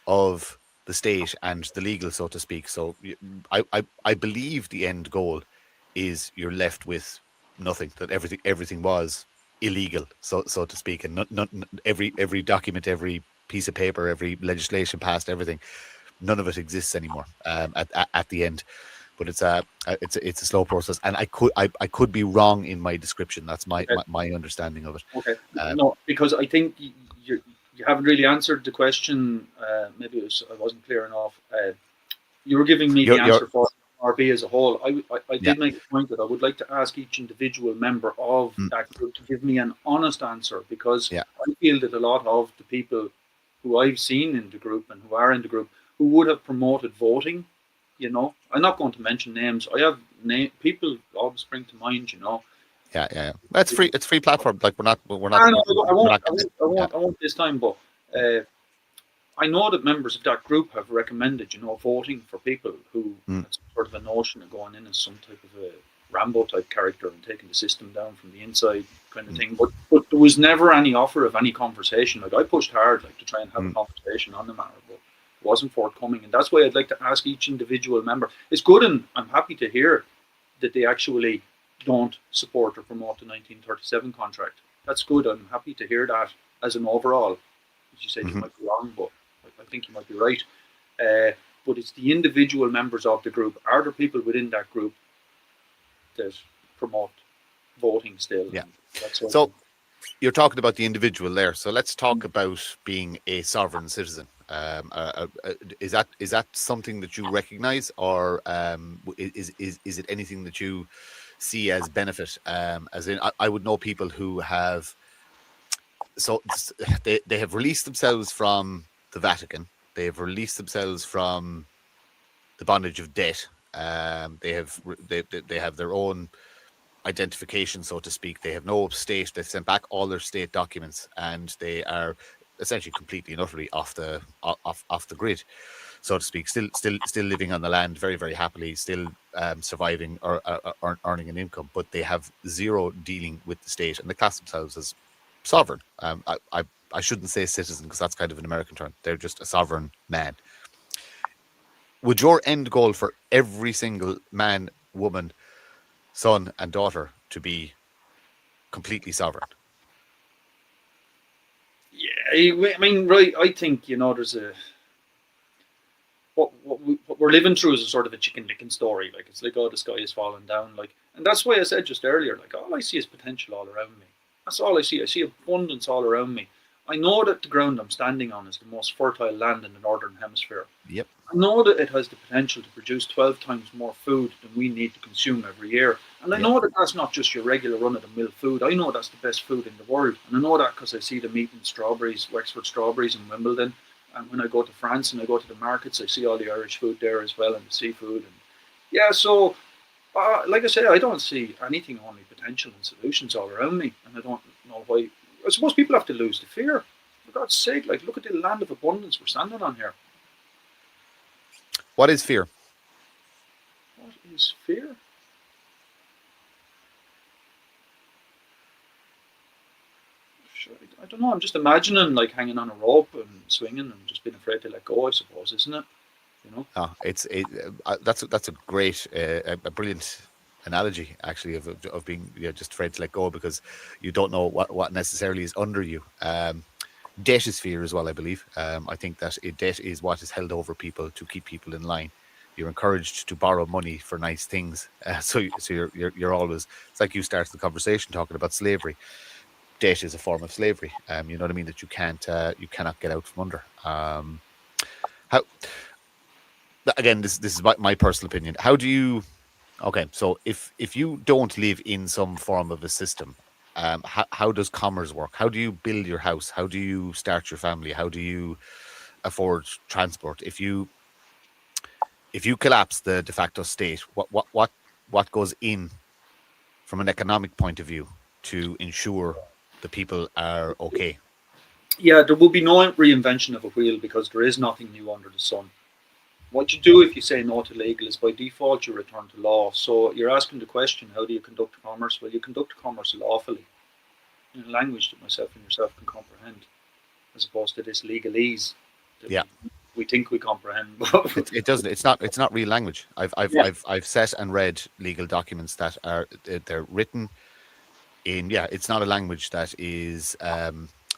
Speaker 1: of the state and the legal, so to speak. So I believe the end goal is you're left with nothing, that everything was illegal, so to speak, and not every document, every piece of paper, every legislation passed, everything, none of it exists anymore at the end. But it's a slow process, and I could be wrong in my description. That's my understanding of it.
Speaker 2: Okay, no, because I think you haven't really answered the question. Maybe I wasn't clear enough. You were giving me the answer for RB as a whole. I did make a point that I would like to ask each individual member of that group to give me an honest answer, because I feel that a lot of the people who I've seen in the group and who are in the group who would have promoted voting, you know, I'm not going to mention names. I have people always spring to mind, you know.
Speaker 1: Yeah. That's free. It's free platform. Like we're not.
Speaker 2: I won't this time, but I know that members of that group have recommended, voting for people who had sort of a notion of going in as some type of a Rambo type character and taking the system down from the inside kind of thing. But there was never any offer of any conversation. Like I pushed hard, like to try and have a conversation on the matter, but it wasn't forthcoming. And that's why I'd like to ask each individual member. It's good, and I'm happy to hear that they actually don't support or promote the 1937 contract. That's good. I'm happy to hear that as an overall. As you said, you might be wrong, but I think you might be right. But it's the individual members of the group. Are there people within that group that promote voting still?
Speaker 1: Yeah. So you're talking about the individual there. So let's talk about being a sovereign citizen. Is that something that you recognize, or is it anything that you see as benefit? As in, I would know people who have. So they have released themselves from the Vatican. They have released themselves from the bondage of debt. They have their own identification, so to speak. They have no state. They've sent back all their state documents, and they are essentially completely and utterly off the grid, so to speak. Still living on the land very, very happily. Still surviving or earning an income, but they have zero dealing with the state, and they class themselves as sovereign. I shouldn't say citizen because that's kind of an American term. They're just a sovereign man. Would your end goal for every single man, woman, son, and daughter to be completely sovereign?
Speaker 2: Yeah, I mean, right. I think there's a what we're living through is a sort of a chicken licking story. Like it's like, oh, the sky is falling down. Like, and that's why I said just earlier, like all I see is potential all around me. That's all I see. I see abundance all around me. I know that the ground I'm standing on is the most fertile land in the northern hemisphere.
Speaker 1: Yep.
Speaker 2: I know that it has the potential to produce 12 times more food than we need to consume every year. And I know that that's not just your regular run-of-the-mill food. I know that's the best food in the world. And I know that because I see them eating strawberries, Wexford strawberries in Wimbledon. And when I go to France and I go to the markets, I see all the Irish food there as well, and the seafood. And yeah, so like I said, I don't see anything, only potential and solutions all around me. And I don't know why. I suppose people have to lose the fear. For God's sake, like, look at the land of abundance we're standing on here.
Speaker 1: What is fear?
Speaker 2: What is fear? I don't know. I'm just imagining like hanging on a rope and swinging and just being afraid to let go, I suppose, isn't it?
Speaker 1: That's a great, a brilliant analogy, actually, of being just afraid to let go because you don't know what necessarily is under you. Debt is fear as well, I believe. I think that debt is what is held over people to keep people in line. You're encouraged to borrow money for nice things, so you're always. It's like you started the conversation talking about slavery. Debt is a form of slavery. You know what I mean? That you cannot get out from under. How? Again, this is my personal opinion. How do you? Okay, so if you don't live in some form of a system, how does commerce work? How do you build your house? How do you start your family? How do you afford transport? If you collapse the de facto state, what goes in from an economic point of view to ensure the people are okay?
Speaker 2: Yeah, there will be no reinvention of a wheel because there is nothing new under the sun. What you do if you say no to legal is by default you return to law. So you're asking the question, how do you conduct commerce? Well, you conduct commerce lawfully in a language that myself and yourself can comprehend, as opposed to this legalese that we think we comprehend.
Speaker 1: It doesn't. It's not real language. I've set and read legal documents that they're written in. Yeah, it's not a language that is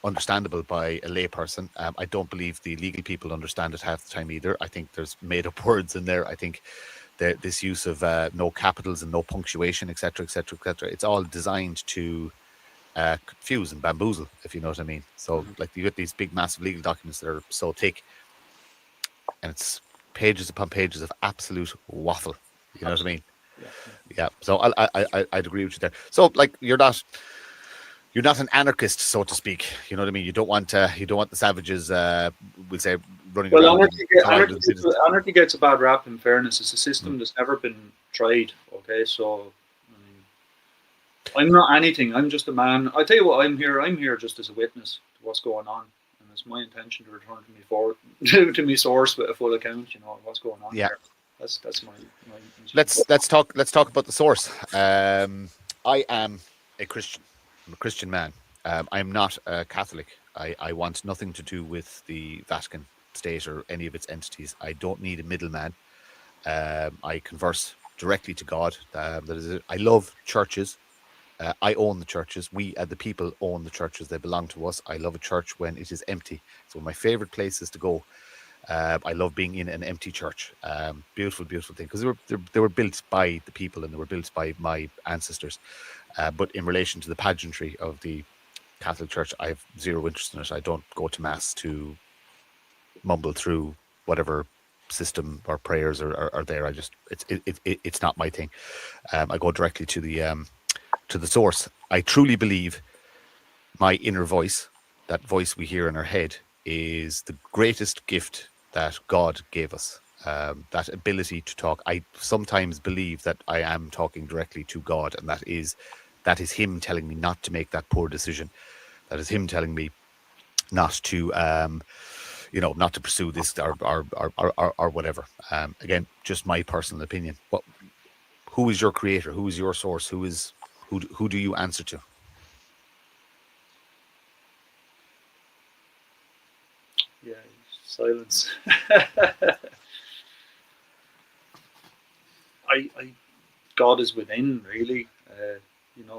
Speaker 1: understandable by a layperson. I don't believe the legal people understand it half the time either. I think there's made up words in there. I think this use of no capitals and no punctuation, etc., etc., etc. It's all designed to confuse and bamboozle, if you know what I mean. So, like, you get these big, massive legal documents that are so thick, and it's pages upon pages of absolute waffle. You know what I mean? Yeah. So I'd agree with you there. So, like, you're not an anarchist, so to speak. You know what I mean? You don't want the savages, we'll say, running around.
Speaker 2: Anarchy gets a bad rap. In fairness, it's a system that's never been tried. Okay, so I mean, I'm not anything. I'm just a man. I tell you what, I'm here just as a witness to what's going on. And and it's my intention to return to me source with a full account. What's going on there. That's my
Speaker 1: let's talk about the source. I am a Christian. I'm a Christian man. I am not a Catholic. I want nothing to do with the Vatican state or any of its entities. I don't need a middleman. I converse directly to God. That is it. I love churches. I own the churches. We, the people, own the churches. They belong to us. I love a church when it is empty. It's one of my favorite places to go. I love being in an empty church. Beautiful, beautiful thing, because they were built by the people and they were built by my ancestors. But in relation to the pageantry of the Catholic Church, I have zero interest in it. I don't go to mass to mumble through whatever system or prayers are there. It's not my thing. I go directly to the source. I truly believe my inner voice, that voice we hear in our head, is the greatest gift that God gave us. That ability to talk. I sometimes believe that I am talking directly to God, and that is Him telling me not to make that poor decision. That is Him telling me not to, not to pursue this or whatever. Again, just my personal opinion. Who is your creator? Who is your source? Who do you answer to?
Speaker 2: Yeah, silence. God is within, really.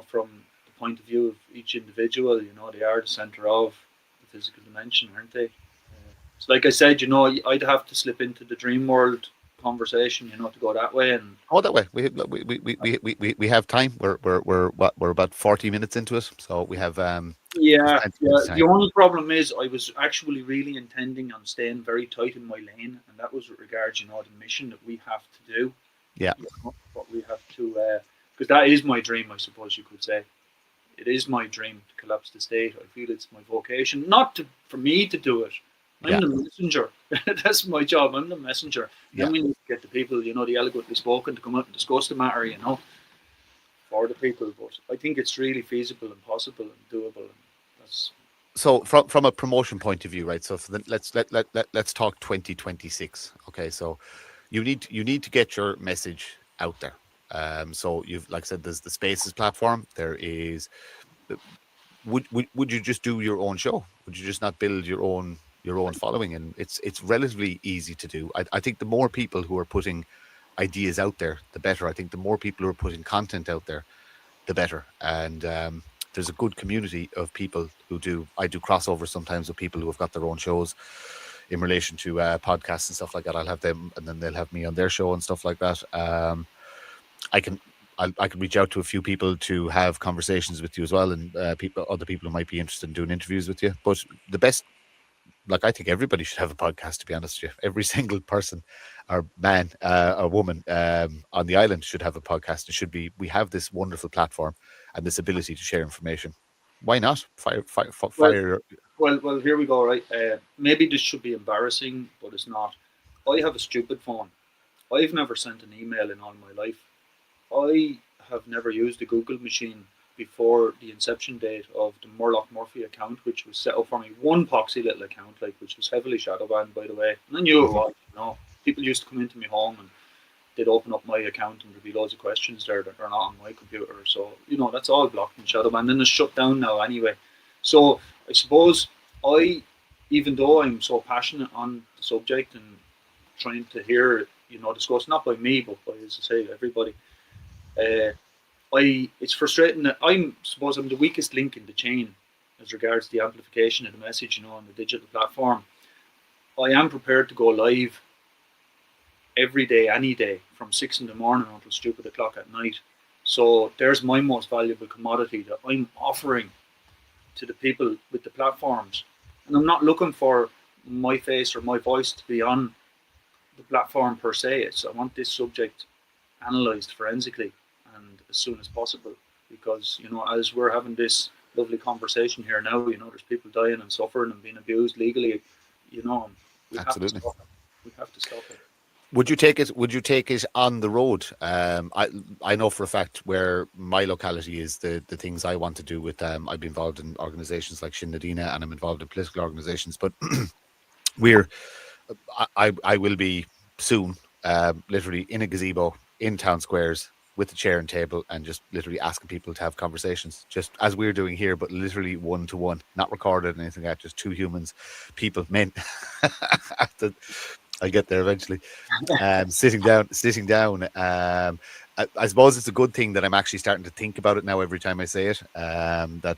Speaker 2: From the point of view of each individual, they are the center of the physical dimension, aren't they? So, like I said, I'd have to slip into the dream world conversation, to go that way. And
Speaker 1: that way. We have time. We're about 40 minutes into it, so we have
Speaker 2: yeah. The only problem is I was actually really intending on staying very tight in my lane, and that was with regards, the mission that we have to do.
Speaker 1: Yeah.
Speaker 2: What we have to, because that is my dream, I suppose you could say. It is my dream to collapse the state. I feel it's my vocation, for me to do it. I'm the messenger. That's my job. I'm the messenger. Then we need to get the people, the eloquently spoken, to come out and discuss the matter, for the people. But I think it's really feasible and possible and doable. And that's
Speaker 1: so from a promotion point of view, right? So let's talk 2026. Okay, so you need to get your message out there. So you've, like I said, there's the Spaces platform. There is. Would you just do your own show? Would you just not build your own following? And it's relatively easy to do. I think the more people who are putting ideas out there, the better. I think the more people who are putting content out there, the better. And there's a good community of people who do. I do crossovers sometimes with people who have got their own shows in relation to podcasts and stuff like that. I'll have them, and then they'll have me on their show and stuff like that. I can reach out to a few people to have conversations with you as well, and other people who might be interested in doing interviews with you. But the best, I think everybody should have a podcast, to be honest with you. Every single person or man or woman on the island should have a podcast. It should be. We have this wonderful platform and this ability to share information. Why not? Fire.
Speaker 2: Well, here we go, right? Maybe this should be embarrassing, but it's not. I have a stupid phone. I've never sent an email in all my life. I have never used a Google machine before the inception date of the Murlock Murphy account, which was set up for me. One poxy little account, which was heavily shadow banned, by the way. And I knew it was, People used to come into my home and they'd open up my account and there'd be loads of questions there that are not on my computer. So, that's all blocked and shadow banned. And it's shut down now anyway. So I suppose even though I'm so passionate on the subject and trying to hear it, discussed, not by me, but by, as I say, everybody, it's frustrating that I'm the weakest link in the chain as regards the amplification of the message, on the digital platform. I am prepared to go live every day, any day, from 6 a.m. until stupid o'clock at night. So there's my most valuable commodity that I'm offering to the people with the platforms. And I'm not looking for my face or my voice to be on the platform per se. I want this subject analysed forensically and as soon as possible, because as we're having this lovely conversation here now, there's people dying and suffering and being abused legally, we
Speaker 1: Absolutely.
Speaker 2: have to stop it.
Speaker 1: Would you take it? Would you take it on the road? I know for a fact where my locality is the things I want to do with. I've been involved in organisations like Shin Nadina, and I'm involved in political organisations. But we're I will be soon, literally in a gazebo in town squares with a chair and table, and just literally asking people to have conversations, just as we're doing here, but literally one to one, not recorded or anything like that, just two humans, people, men. I get there eventually. Sitting down. I suppose it's a good thing that I'm actually starting to think about it now every time I say it. That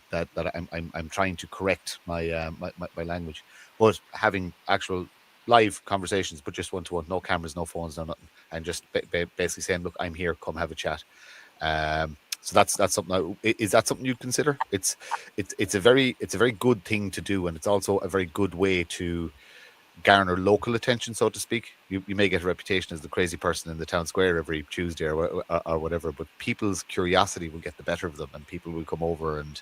Speaker 1: I'm trying to correct my my language, but having actual live conversations, but just one to one, no cameras, no phones, no nothing, and just basically saying, "Look, I'm here. Come have a chat." So that's something. Is that something you'd consider? It's a very good thing to do, and it's also a very good way to garner local attention, so to speak. You may get a reputation as the crazy person in the town square every Tuesday or whatever, but people's curiosity will get the better of them, and people will come over and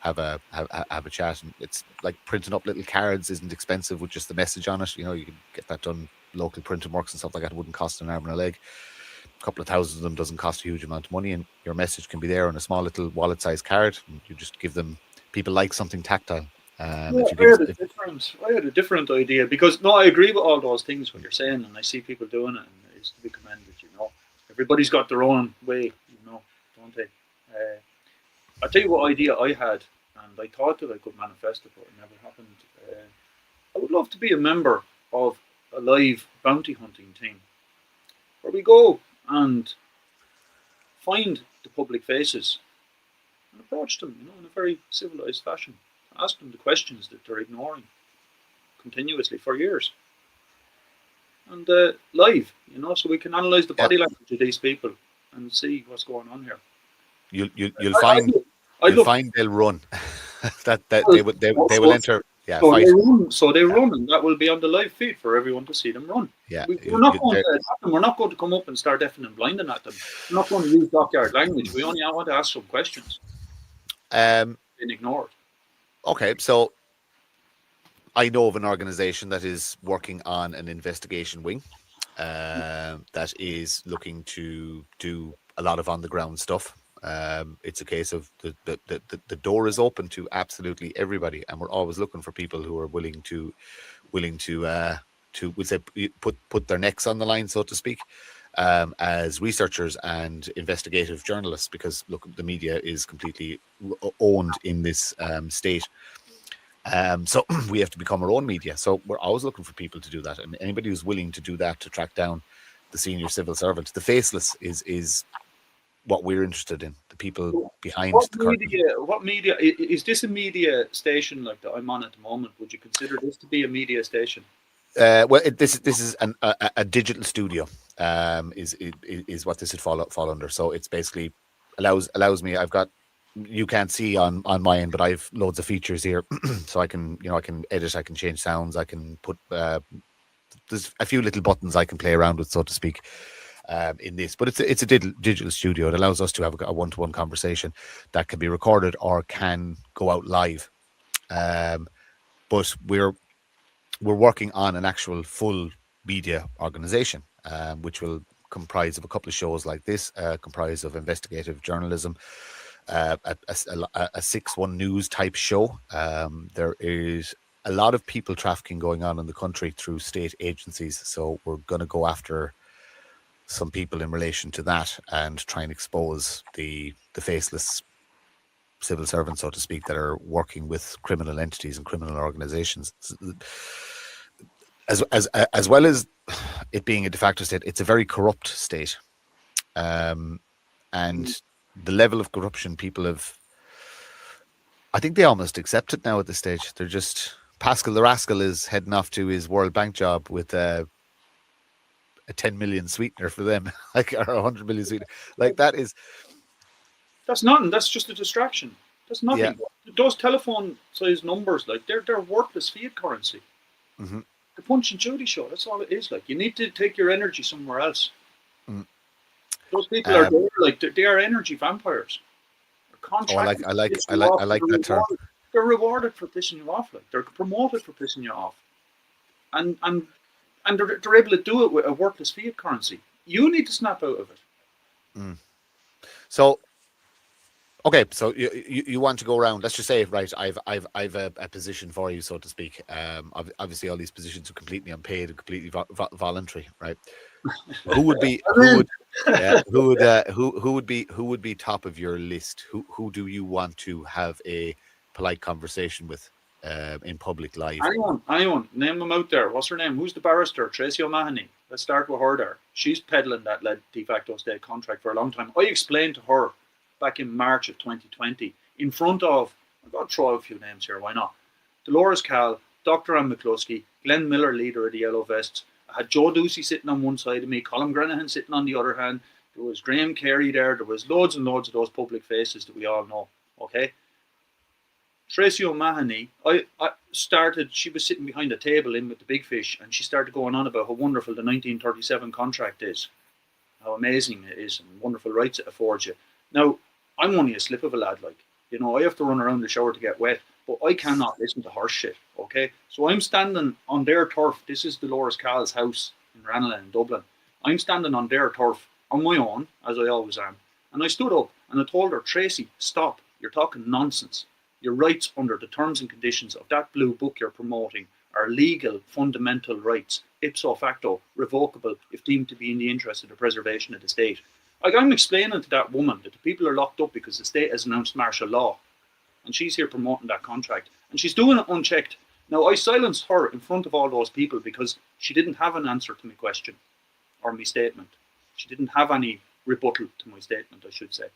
Speaker 1: have a chat. And it's like printing up little cards isn't expensive with just the message on it. You know, you can get that done. Local printing works and stuff like that. It wouldn't cost an arm and a leg. A couple of thousand of them doesn't cost a huge amount of money, and your message can be there on a small little wallet-sized card. And you just give them. People like something tactile.
Speaker 2: I had a different idea, because no, I agree with all those things what you're saying, and I see people doing it, and it's to be commended. You know, everybody's got their own way. You know, don't they? I'll tell you what idea I had, and I thought that I could manifest it, but it never happened. I would love to be a member of a live bounty hunting team, where we go and find the public faces and approach them, you know, in a very civilized fashion. Ask them the questions that they're ignoring continuously for years. And live, you know, so we can analyse the body language of these people and see what's going on here.
Speaker 1: You'll find they'll run. They will enter. Yeah,
Speaker 2: so they run, and that will be on the live feed for everyone to see them run.
Speaker 1: Yeah,
Speaker 2: we're not going to attack them. We're not going to come up and start deafening and blinding at them. We're not going to use dockyard language. We only want to ask some questions. Been ignored.
Speaker 1: Okay, so I know of an organisation that is working on an investigation wing that is looking to do a lot of on the ground stuff. It's a case of the door is open to absolutely everybody, and we're always looking for people who are willing to we say put their necks on the line, so to speak, as researchers and investigative journalists, because look, the media is completely owned in this state. So we have to become our own media. So we're always looking for people to do that, and anybody who's willing to do that, to track down the senior civil servant, the faceless, is what we're interested in. The people behind the curtain.
Speaker 2: What media is this? A media station like that I'm on at the moment? Would you consider this to be a media station?
Speaker 1: Well, this is a digital studio. Is what this would fall under. So it's basically allows me. I've got. You can't see on my end, but I've loads of features here, so I can edit, I can change sounds, I can put. There's a few little buttons I can play around with, so to speak, in this. But it's a digital studio. It allows us to have a one-to-one conversation that can be recorded or can go out live. But we're working on an actual full media organization, which will comprise of a couple of shows like this, comprise of investigative journalism. A 6-1 news type show. There is a lot of people trafficking going on in the country through state agencies, so we're going to go after some people in relation to that and try and expose the faceless civil servants, so to speak, that are working with criminal entities and criminal organizations. As well as it being a de facto state, it's a very corrupt state, and the level of corruption people have, I think they almost accept it now at this stage. They're just, Pascal the Rascal is heading off to his World Bank job with a 10 million sweetener for them, like, or 100 million sweetener. Like, that's
Speaker 2: nothing. That's just a distraction. That's nothing.
Speaker 1: Yeah.
Speaker 2: Those telephone size numbers, like, they're worthless fiat currency.
Speaker 1: Mm-hmm.
Speaker 2: The Punch and Judy show, that's all it is. Like, you need to take your energy somewhere else. Mm. Those people are there, like, they are energy vampires.
Speaker 1: I like that term.
Speaker 2: They're rewarded for pissing you off. Like, they're promoted for pissing you off. And And they're able to do it with a worthless fiat currency. You need to snap out of it.
Speaker 1: So, okay, so you want to go around? Let's just say, right? I've a position for you, so to speak. Obviously, all these positions are completely unpaid and completely voluntary, right? Who would be who would be top of your list? Who do you want to have a polite conversation with in public live?
Speaker 2: Anyone. Name them out there. What's her name? Who's the barrister? Tracy O'Mahony. Let's start with her there. She's peddling that de facto state contract for a long time. I explained to her back in March of 2020 in front of, I'm going to throw out a few names here, why not? Dolores Cal, Dr. Anne McCluskey, Glenn Miller, leader of the Yellow Vests. I had Joe Ducey sitting on one side of me, Colin Granahan sitting on the other hand. There was Graham Carey there. There was loads and loads of those public faces that we all know. Okay. Tracy O'Mahony, she was sitting behind a table in with the big fish, and she started going on about how wonderful the 1937 contract is, how amazing it is, and wonderful rights it affords you. Now, I'm only a slip of a lad, like, you know, I have to run around the shower to get wet, but I cannot listen to horse shit, okay? So I'm standing on their turf. This is Dolores Call's house in Ranelagh in Dublin. I'm standing on their turf on my own, as I always am, and I stood up and I told her, Tracy, stop, you're talking nonsense. Your rights under the terms and conditions of that blue book you're promoting are legal, fundamental rights, ipso facto, revocable if deemed to be in the interest of the preservation of the state. Like, I'm explaining to that woman that the people are locked up because the state has announced martial law, and she's here promoting that contract, and she's doing it unchecked. Now, I silenced her in front of all those people because she didn't have an answer to my question or my statement. She didn't have any rebuttal to my statement, I should say.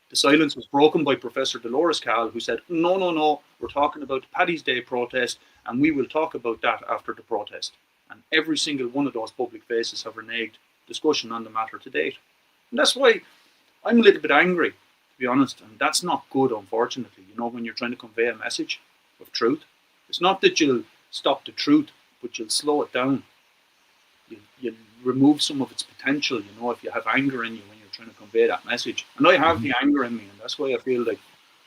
Speaker 2: The silence was broken by Professor Dolores Cal, who said, no, we're talking about the Paddy's Day protest, and we will talk about that after the protest. And every single one of those public faces have reneged discussion on the matter to date. And that's why I'm a little bit angry, to be honest, and that's not good, unfortunately, you know, when you're trying to convey a message of truth. It's not that you'll stop the truth, but you'll slow it down. You'll remove some of its potential, you know, if you have anger in you when you're trying to convey that message. And I have the anger in me, and that's why I feel like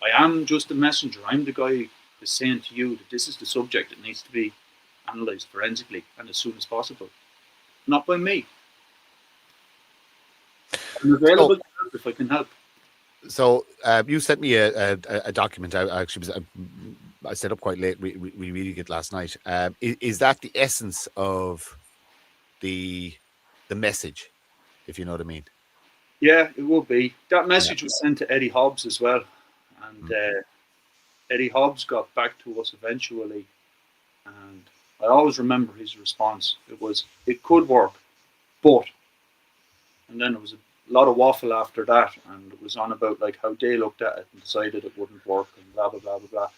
Speaker 2: I am just a messenger. I'm the guy who's saying to you that this is the subject that needs to be analysed forensically and as soon as possible. Not by me. I'm available to help if I can help.
Speaker 1: So you sent me a document. I set up quite late, reading it last night. Is that the essence of the message, if you know what I mean?
Speaker 2: Yeah, it would be. That message was sent to Eddie Hobbs as well, and Eddie Hobbs got back to us eventually, and I always remember his response. It was, it could work, but, and then there was a lot of waffle after that, and it was on about like how they looked at it and decided it wouldn't work and blah blah blah blah blah.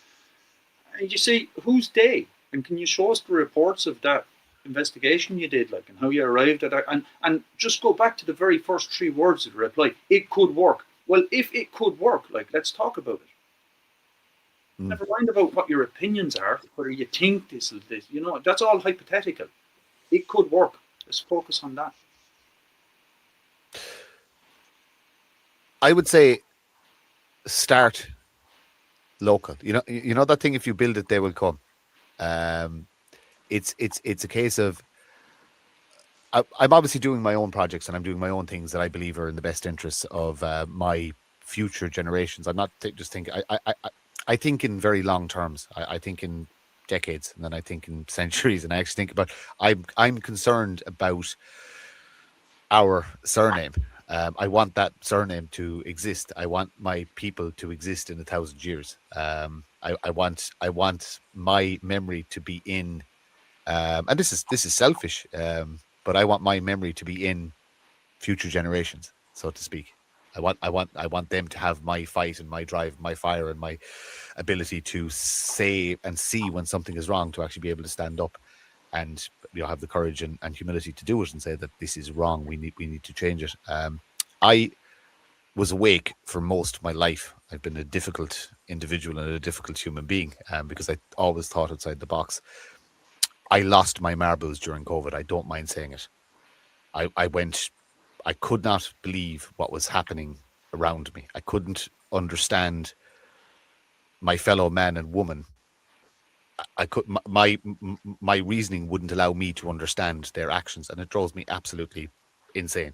Speaker 2: And you see, who's they? And can you show us the reports of that investigation you did, like, and how you arrived at that? And just go back to the very first three words of the reply. It could work. Well, if it could work, like, let's talk about it. Never mind about what your opinions are, whether you think this is this. You know, that's all hypothetical. It could work. Let's focus on that.
Speaker 1: I would say start local. You know that thing, if you build it, they will come. It's a case of I'm obviously doing my own projects and I'm doing my own things that I believe are in the best interests of my future generations. I'm not just thinking. I think in very long terms. I think in decades, and then I think in centuries, and I actually think about. I'm concerned about our surname. I want that surname to exist. I want my people to exist in 1,000 years. I want my memory to be in, and this is selfish, but I want my memory to be in future generations, so to speak. I want them to have my fight and my drive, my fire, and my ability to say and see when something is wrong, to actually be able to stand up and have the courage and humility to do it and say that this is wrong. We need to change it. I was awake for most of my life. I've been a difficult individual and a difficult human being because I always thought outside the box. I lost my marbles during COVID. I don't mind saying it. I could not believe what was happening around me. I couldn't understand my fellow man and woman I could my reasoning wouldn't allow me to understand their actions, and it drives me absolutely insane.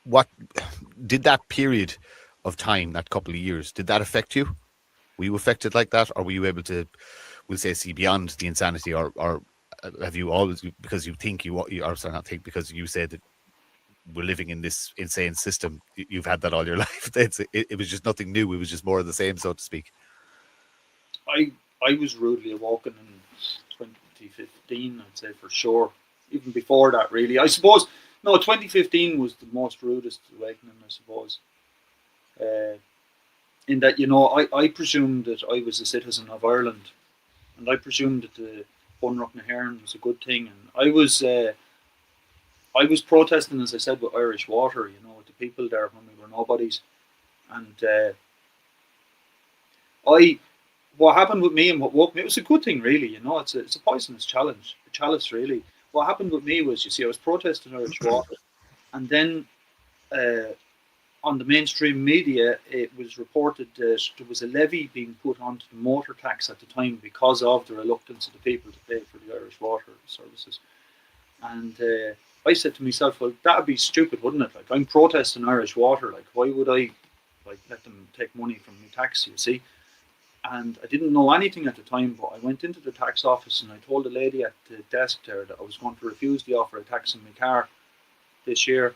Speaker 1: What did that period of time, that couple of years, did that affect you? Were you affected like that, or were you able to, we'll say, see beyond the insanity, or have you always, because you think you are, sorry, not think, because you said that we're living in this insane system, you've had that all your life. It was just nothing new. It was just more of the same, so to speak.
Speaker 2: I was rudely awoken in 2015, I'd say, for sure. Even before that, really. I suppose, no, 2015 was the most rudest awakening, I suppose. In that, I presumed that I was a citizen of Ireland, and I presumed that the Bunrock na was a good thing. And I was protesting, as I said, with Irish Water, with the people there when we were nobodies. And what happened with me and what woke me, it was a good thing, really. It's a poisonous chalice, really. What happened with me was, you see, I was protesting Irish Water, and then on the mainstream media, it was reported that there was a levy being put onto the motor tax at the time because of the reluctance of the people to pay for the Irish water services. And I said to myself, well, that would be stupid, wouldn't it? Like, I'm protesting Irish Water. Like, why would I let them take money from my tax, you see? And I didn't know anything at the time, but I went into the tax office and I told the lady at the desk there that I was going to refuse the offer of tax in my car this year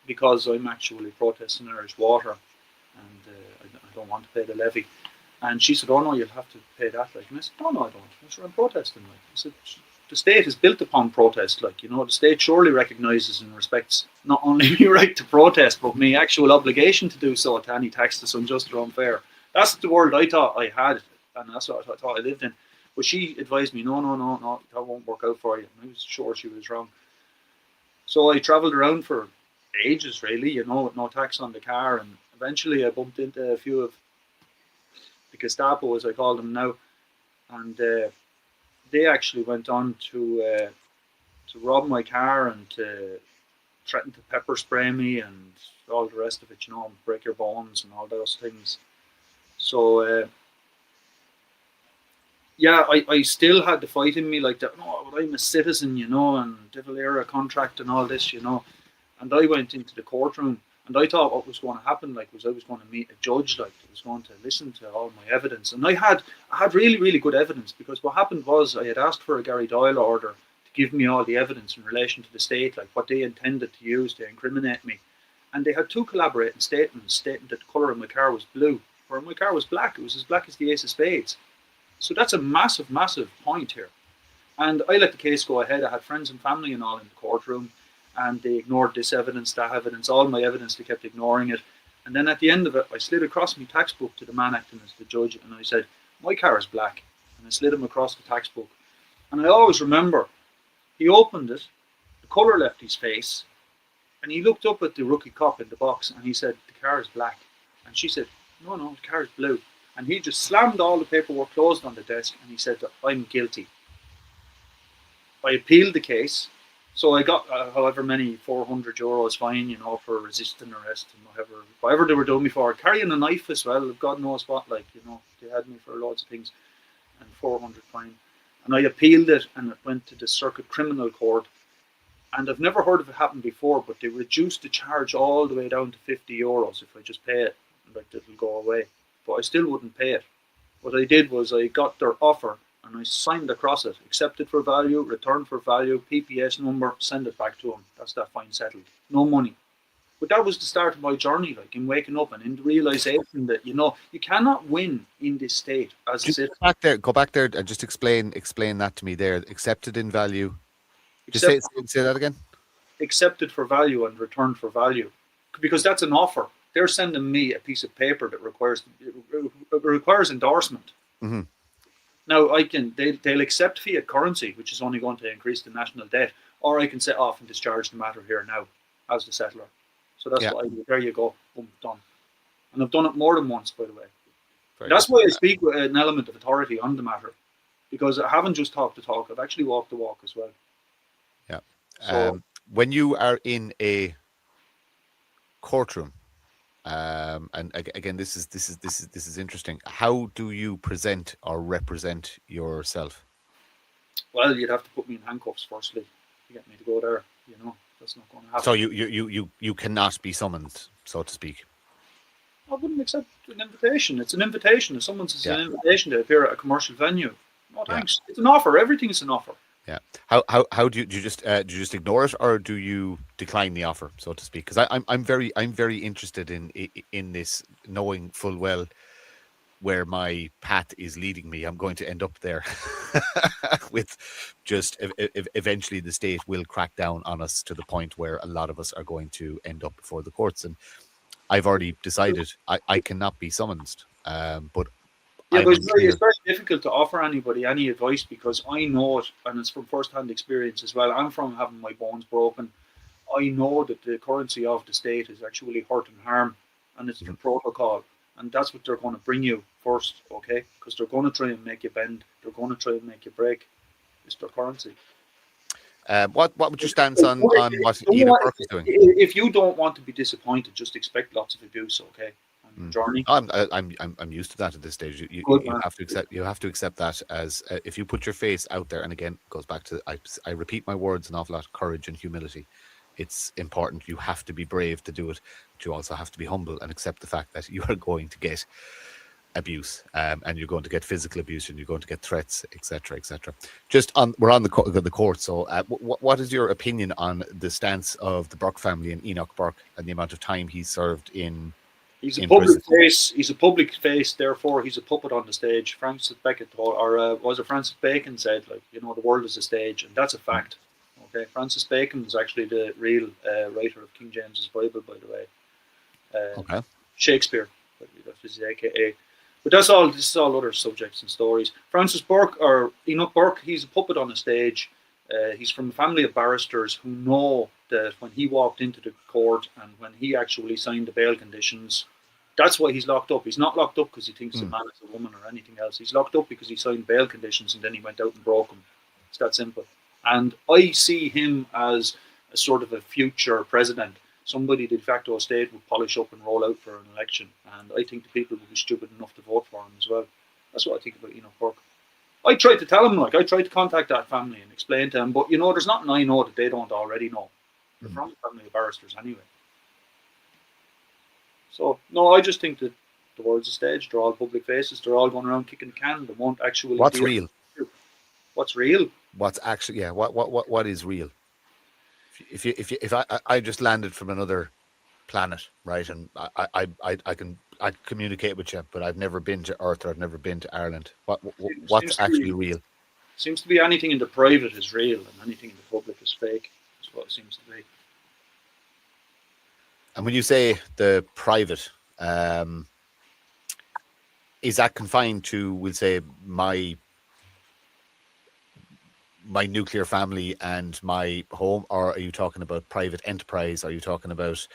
Speaker 2: because I'm actually protesting Irish Water and I don't want to pay the levy. And she said, oh no, you'll have to pay that. Like, and I said, no, I don't. I said, I'm protesting. Like, I said, the state is built upon protest. Like, the state surely recognises and respects not only my right to protest, but my actual obligation to do so to any tax that's unjust or unfair. That's the world I thought I had, and that's what I thought I lived in. But she advised me, no, that won't work out for you. And I was sure she was wrong. So I travelled around for ages, really, with no tax on the car, and eventually I bumped into a few of the Gestapo, as I call them now, and they actually went on to rob my car and to threaten to pepper spray me and all the rest of it, break your bones and all those things. So, I still had the fight in me, like that. No, but I'm a citizen, and De Valera contract and all this, And I went into the courtroom, and I thought what was going to happen, was I was going to meet a judge, that was going to listen to all my evidence. And I had really, really good evidence, because what happened was I had asked for a Gary Doyle order to give me all the evidence in relation to the state, like what they intended to use to incriminate me. And they had two collaborating statements stating that the colour of my car was blue, where my car was black. It was as black as the ace of spades. So that's a massive, massive point here. And I let the case go ahead. I had friends and family and all in the courtroom, and they ignored this evidence, that evidence, all my evidence. They kept ignoring it. And then at the end of it, I slid across my tax book to the man acting as the judge, and I said, my car is black. And I slid him across the tax book. And I always remember, he opened it, the colour left his face, and he looked up at the rookie cop in the box, and he said, the car is black. And she said, no, the car is blue. And he just slammed all the paperwork closed on the desk, and he said, I'm guilty. I appealed the case, so I got however many €400 fine, for resisting arrest and whatever they were doing me for. Carrying a knife as well, God knows what, they had me for loads of things, and 400 fine. And I appealed it, and it went to the Circuit Criminal Court. And I've never heard of it happen before, but they reduced the charge all the way down to €50 if I just pay it. It'll go away, but I still wouldn't pay it. What I did was I got their offer and I signed across it, accepted for value, returned for value, PPS number, send it back to them. That's that fine settled. No money. But that was the start of my journey, in waking up and in the realization that you cannot win in this state as a citizen.
Speaker 1: Go back there and just explain that to me there. Accepted in value. Just say that again.
Speaker 2: Accepted for value and returned for value, because that's an offer. They're sending me a piece of paper that requires endorsement.
Speaker 1: Mm-hmm.
Speaker 2: Now they'll accept fiat currency, which is only going to increase the national debt, or I can set off and discharge the matter here now as the settler. So that's what I do. There you go, boom, done. And I've done it more than once, by the way. That's why I speak with an element of authority on the matter, because I haven't just talked the talk; I've actually walked the walk as well.
Speaker 1: Yeah. So when you are in a courtroom, And again, this is interesting. How do you present or represent yourself?
Speaker 2: Well, you'd have to put me in handcuffs firstly to get me to go there. That's not going to happen.
Speaker 1: So you cannot be summoned, so to speak.
Speaker 2: I wouldn't accept an invitation. It's an invitation. If someone says an invitation to appear at a commercial venue, no thanks. It's an offer. Everything is an offer.
Speaker 1: Yeah. How do you just ignore it, or do you decline the offer, so to speak? Because I'm very interested in this, knowing full well where my path is leading me. I'm going to end up there with just eventually the state will crack down on us to the point where a lot of us are going to end up before the courts. And I've already decided I cannot be summoned. But
Speaker 2: yeah, but it's very difficult to offer anybody any advice, because I know it, and it's from first-hand experience as well. I'm from having my bones broken. I know that the currency of the state is actually hurt and harm, and it's the protocol. And that's what they're going to bring you first, okay? Because they're going to try and make you bend. They're going to try and make you break. It's their currency.
Speaker 1: What would your stance on what Ida Burke is doing?
Speaker 2: If you don't want to be disappointed, just expect lots of abuse, okay? On your journey.
Speaker 1: I'm used to that at this stage. You have to accept that as if you put your face out there. And again, it goes back to I repeat my words an awful lot: courage and humility. It's important. You have to be brave to do it, but you also have to be humble and accept the fact that you are going to get abuse, and you're going to get physical abuse, and you're going to get threats, etc., etc. We're on the court. So, what is your opinion on the stance of the Burke family and Enoch Burke and the amount of time he served in?
Speaker 2: He's a public face. He's a public face. Therefore, he's a puppet on the stage. Francis Bacon said, the world is a stage, and that's a fact. Okay, Francis Bacon was actually the real writer of King James's Bible, by the way.
Speaker 1: Okay.
Speaker 2: Shakespeare, that's his AKA. But this is all other subjects and stories. Francis Burke, or Enoch Burke, he's a puppet on a stage. He's from a family of barristers who know that when he walked into the court and when he actually signed the bail conditions, that's why he's locked up. He's not locked up because he thinks a man is a woman or anything else. He's locked up because he signed bail conditions and then he went out and broke them. It's that simple. And I see him as a sort of a future president, somebody the de facto state would polish up and roll out for an election. And I think the people would be stupid enough to vote for him as well. That's what I think about Enoch Burke. I tried to tell him, I tried to contact that family and explain to him, but there's nothing I know that they don't already know. They're from a family of barristers anyway. So, no, I just think that the world's a stage. They're all public faces. They're all going around kicking the can. They won't actually.
Speaker 1: What's real?
Speaker 2: What's real?
Speaker 1: What's actually what is real? If I just landed from another planet, right, and I communicate with you, but I've never been to Earth or I've never been to Ireland. What's actually real?
Speaker 2: Seems to be anything in the private is real and anything in the public is fake. That's what it seems to be.
Speaker 1: And when you say the private, is that confined to, we'll say, my nuclear family and my home, or are you talking about private enterprise? Are you talking about,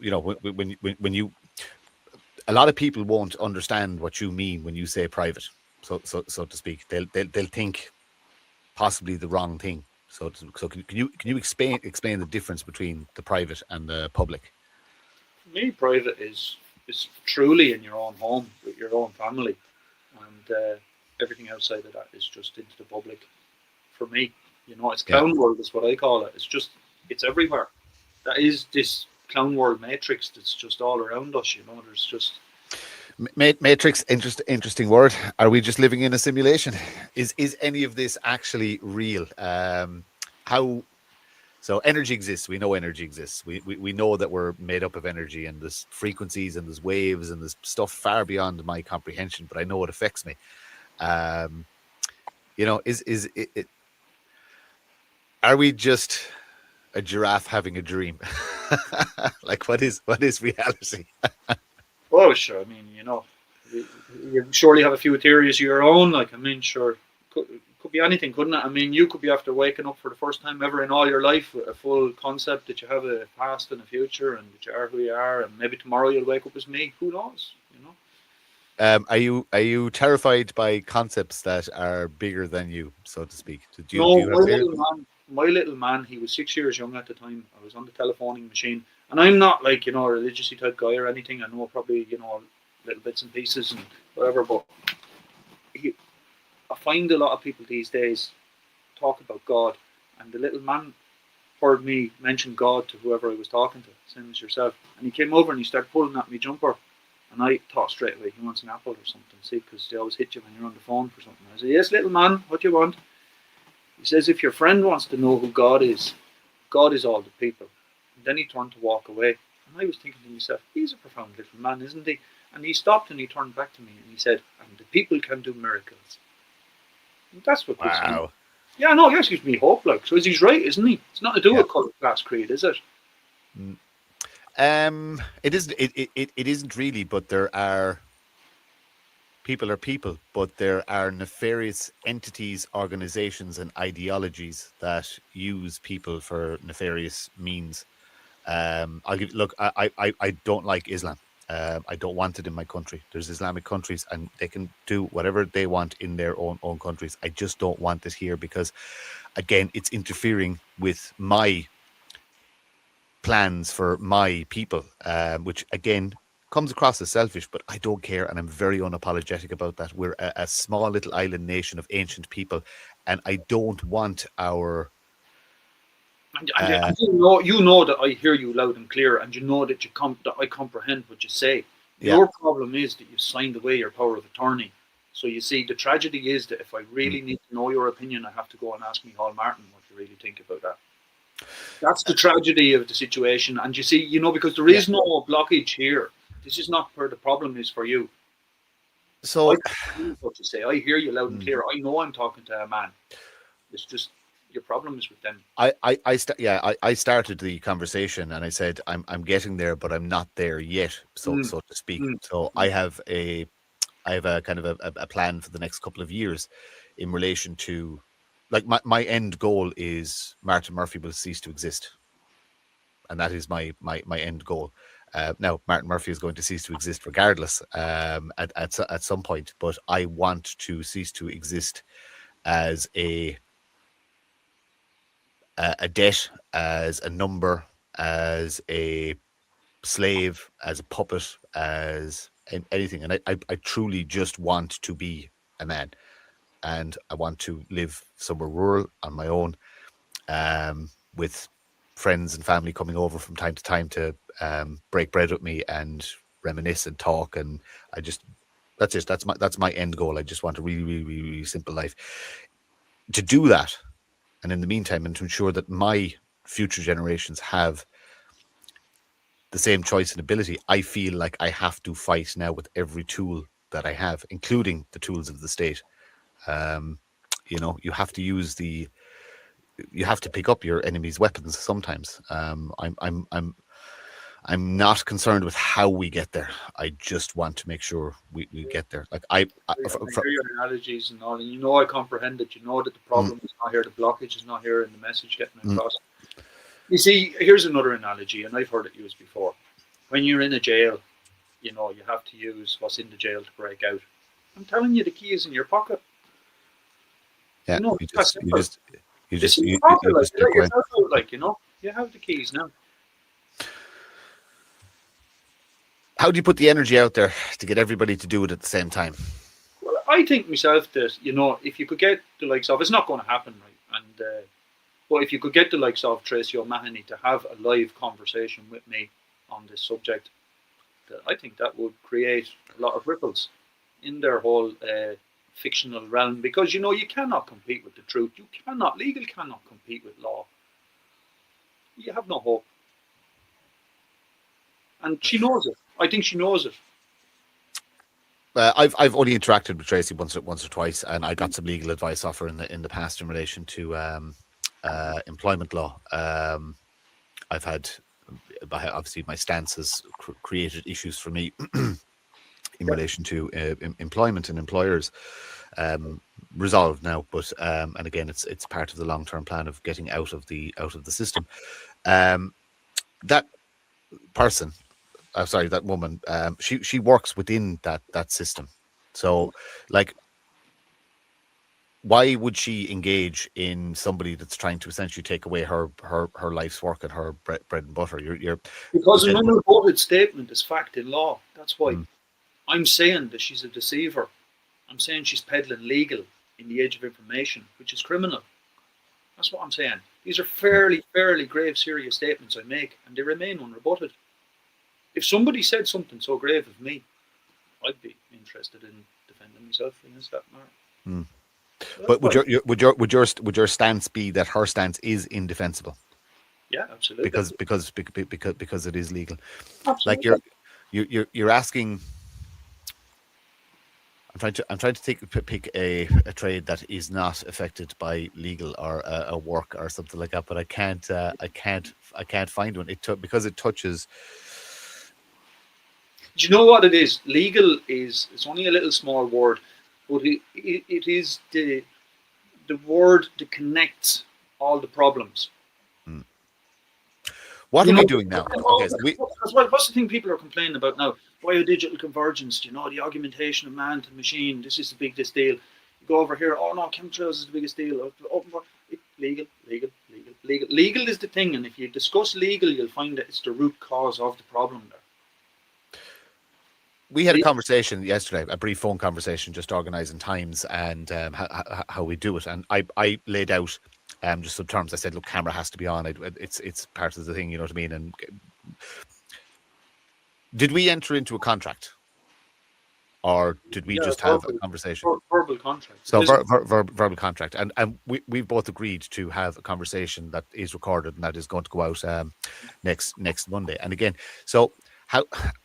Speaker 1: when you, a lot of people won't understand what you mean when you say private, so to speak. They'll think possibly the wrong thing. So can you explain the difference between the private and the public?
Speaker 2: For me, private is truly in your own home with your own family, and everything outside of that is just into the public. For me, it's clown world is what I call it. It's everywhere. That is this clown world matrix that's just all around us. There's just
Speaker 1: matrix. Interesting word. Are we just living in a simulation? Is any of this actually real? So energy exists. We know energy exists. We know that we're made up of energy, and there's frequencies and there's waves and there's stuff far beyond my comprehension, but I know it affects me. Is it? Are we just a giraffe having a dream? Like, what is reality?
Speaker 2: Oh, sure. I mean, you surely have a few theories of your own. Sure, could be anything, couldn't it? I mean, you could be after waking up for the first time ever in all your life with a full concept that you have a past and a future and that you are who you are, and maybe tomorrow you'll wake up as me. Who knows?
Speaker 1: Are you terrified by concepts that are bigger than you, so to speak?
Speaker 2: My little man, he was 6 years young at the time. I was on the telephoning machine, And I'm not like, a religiously type guy or anything. I know probably, little bits and pieces and whatever, but I find a lot of people these days talk about God, and the little man heard me mention God to whoever I was talking to, same as yourself, and he came over and he started pulling at my jumper, and I thought straight away he wants an apple or something, see, because they always hit you when you're on the phone for something. I said, yes, little man, what do you want? He says, if your friend wants to know who God is all the people. And then he turned to walk away, and I was thinking to myself, he's a profound little man, isn't he? And he stopped and he turned back to me and he said, and the people can do miracles. And that's what gives me. Yeah, no, yes, gives me hope. Like, so he's right, isn't he? It's not to do with colour, class, creed, is it?
Speaker 1: It isn't. It isn't really. But there are people, but there are nefarious entities, organizations, and ideologies that use people for nefarious means. I don't like Islam. I don't want it in my country. There's Islamic countries, and they can do whatever they want in their own countries. I just don't want it here because, again, it's interfering with my plans for my people, which again comes across as selfish. But I don't care, and I'm very unapologetic about that. We're a small little island nation of ancient people, and I don't want our.
Speaker 2: And you know that I hear you loud and clear, and you know that that I comprehend what you say. Your problem is that you signed away your power of attorney. So you see, the tragedy is that if I really need to know your opinion, I have to go and ask Micheál Martin what you really think about that. That's the tragedy of the situation. And you see, because there is no blockage here. This is not where the problem is for you.
Speaker 1: So
Speaker 2: what you say, I hear you loud and clear. I know I'm talking to a man. It's just your problem is with them.
Speaker 1: I started the conversation and I said I'm getting there, but I'm not there yet, so to speak. So I have a kind of a plan for the next couple of years in relation to, like, my end goal is Martin Murphy will cease to exist, and that is my end goal. Now Martin Murphy is going to cease to exist regardless at some point, but I want to cease to exist as a debt, as a number, as a slave, as a puppet, as anything. And I truly just want to be a man, and I want to live somewhere rural on my own, with friends and family coming over from time to time to break bread with me and reminisce and talk. And that's it. That's my end goal. I just want a really, really, really, really simple life. To do that, and in the meantime, and to ensure that my future generations have the same choice and ability, I feel like I have to fight now with every tool that I have, including the tools of the state. You have to you have to pick up your enemy's weapons sometimes. I'm not concerned with how we get there. I just want to make sure we get there. Like I
Speaker 2: hear your analogies and all, and I comprehend it. You know that the problem is not here, the blockage is not here, and the message getting across. You see, here's another analogy, and I've heard it used before. When you're in a jail, you have to use what's in the jail to break out. I'm telling you, the key is in your pocket.
Speaker 1: Yeah, you
Speaker 2: have the keys now.
Speaker 1: How do you put the energy out there to get everybody to do it at the same time?
Speaker 2: Well, I think myself that, if you could get the likes of, it's not going to happen, right? And but if you could get the likes of Tracy O'Mahony to have a live conversation with me on this subject, I think that would create a lot of ripples in their whole fictional realm, because you cannot compete with the truth. Legal cannot compete with law. You have no hope. And she knows it. I think she knows it.
Speaker 1: I've only interacted with Tracy once or twice, and I got some legal advice off her in the past in relation to employment law. I've had, obviously, my stance has created issues for me in relation to employment and employers. Resolved now, but and again, it's part of the long-term plan of getting out of the system. That person, that woman, she works within that system. So, like, why would she engage in somebody that's trying to essentially take away her life's work and her bread and butter?
Speaker 2: Because an unreported statement is fact in law. That's why.
Speaker 1: Mm.
Speaker 2: I'm saying that she's a deceiver. I'm saying she's peddling legal in the age of information, which is criminal. That's what I'm saying. These are fairly grave, serious statements I make, and they remain unrebutted. If somebody said something so grave of me, I'd be interested in defending myself against that matter.
Speaker 1: Mm. But would your stance be that her stance is indefensible?
Speaker 2: Yeah, absolutely.
Speaker 1: Because it is legal.
Speaker 2: Absolutely.
Speaker 1: Like you're asking. I'm trying to pick a trade that is not affected by legal or a work or something like that, but I can't find one. Because it touches.
Speaker 2: Do you know what it is? Legal it's only a little small word, but it is the word that connects all the problems.
Speaker 1: What are we doing now?
Speaker 2: Okay, so what's the thing people are complaining about now? Biodigital convergence, the augmentation of man to machine. This is the biggest deal. You go over here, oh no, chemtrails is the biggest deal. Legal. Legal is the thing, and if you discuss legal, you'll find that it's the root cause of the problem there.
Speaker 1: We had a conversation yesterday, a brief phone conversation, just organising times and how we do it. And I laid out just some terms. I said, look, camera has to be on. It's part of the thing, you know what I mean? And did we enter into a contract? Or did we just have a conversation?
Speaker 2: Verbal contract.
Speaker 1: So verbal contract. And we've both agreed to have a conversation that is recorded and that is going to go out next Monday. And again, so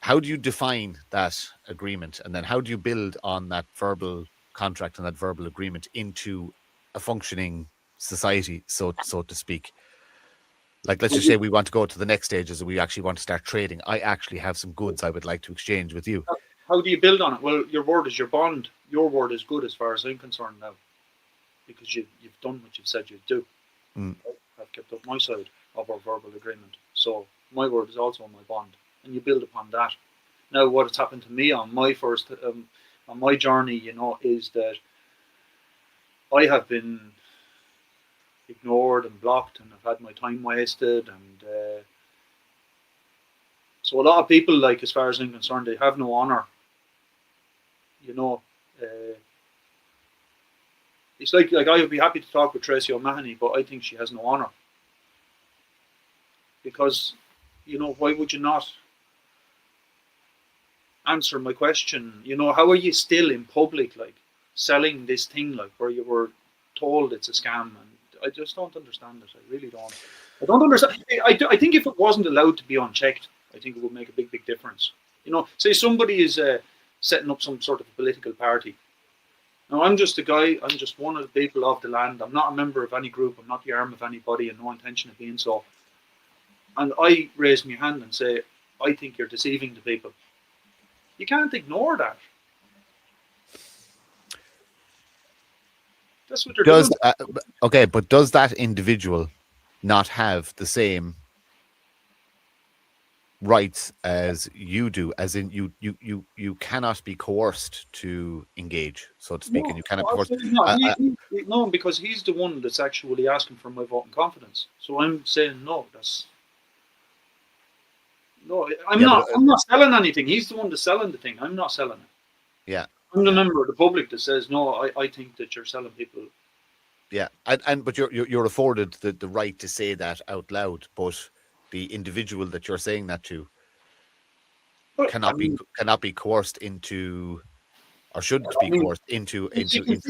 Speaker 1: how do you define that agreement, and then how do you build on that verbal contract and that verbal agreement into a functioning society, so to speak? Like, let's just say we want to go to the next stages and we actually want to start trading. I actually have some goods I would like to exchange with you.
Speaker 2: How do you build on it? Well, your word is your bond. Your word is good as far as I'm concerned now, because you've done what you've said you'd do. I've kept up my side of our verbal agreement. So my word is also my bond. And you build upon that. Now, what has happened to me on my on my journey, is that I have been ignored and blocked, and I've had my time wasted, and so a lot of people, like, as far as I'm concerned, they have no honor. It's like I would be happy to talk with Tracy O'Mahony, but I think she has no honor, because why would you not answer my question? How are you still in public, like, selling this thing, like, where you were told it's a scam? And I just don't understand it. I really don't. I don't understand. I think if it wasn't allowed to be unchecked, I think it would make a big difference. Say somebody is setting up some sort of a political party. Now, I'm just a guy. I'm just one of the people of the land. I'm not a member of any group. I'm not the arm of anybody, and no intention of being so. And I raise my hand and say, I think you're deceiving the people. You can't ignore that. That's what they're doing.
Speaker 1: Okay, but does that individual not have the same rights as you do? As in, you cannot be coerced to engage, so to speak, and you cannot be coerced.
Speaker 2: No, because he's the one that's actually asking for my vote and confidence. So I'm saying no. I'm not selling anything. He's the one that's selling the thing. I'm not selling it.
Speaker 1: Yeah.
Speaker 2: I'm the member of the public that says no. I think that you're selling people.
Speaker 1: Yeah, but you're afforded the right to say that out loud, but the individual that you're saying that to cannot be coerced into, or shouldn't be coerced into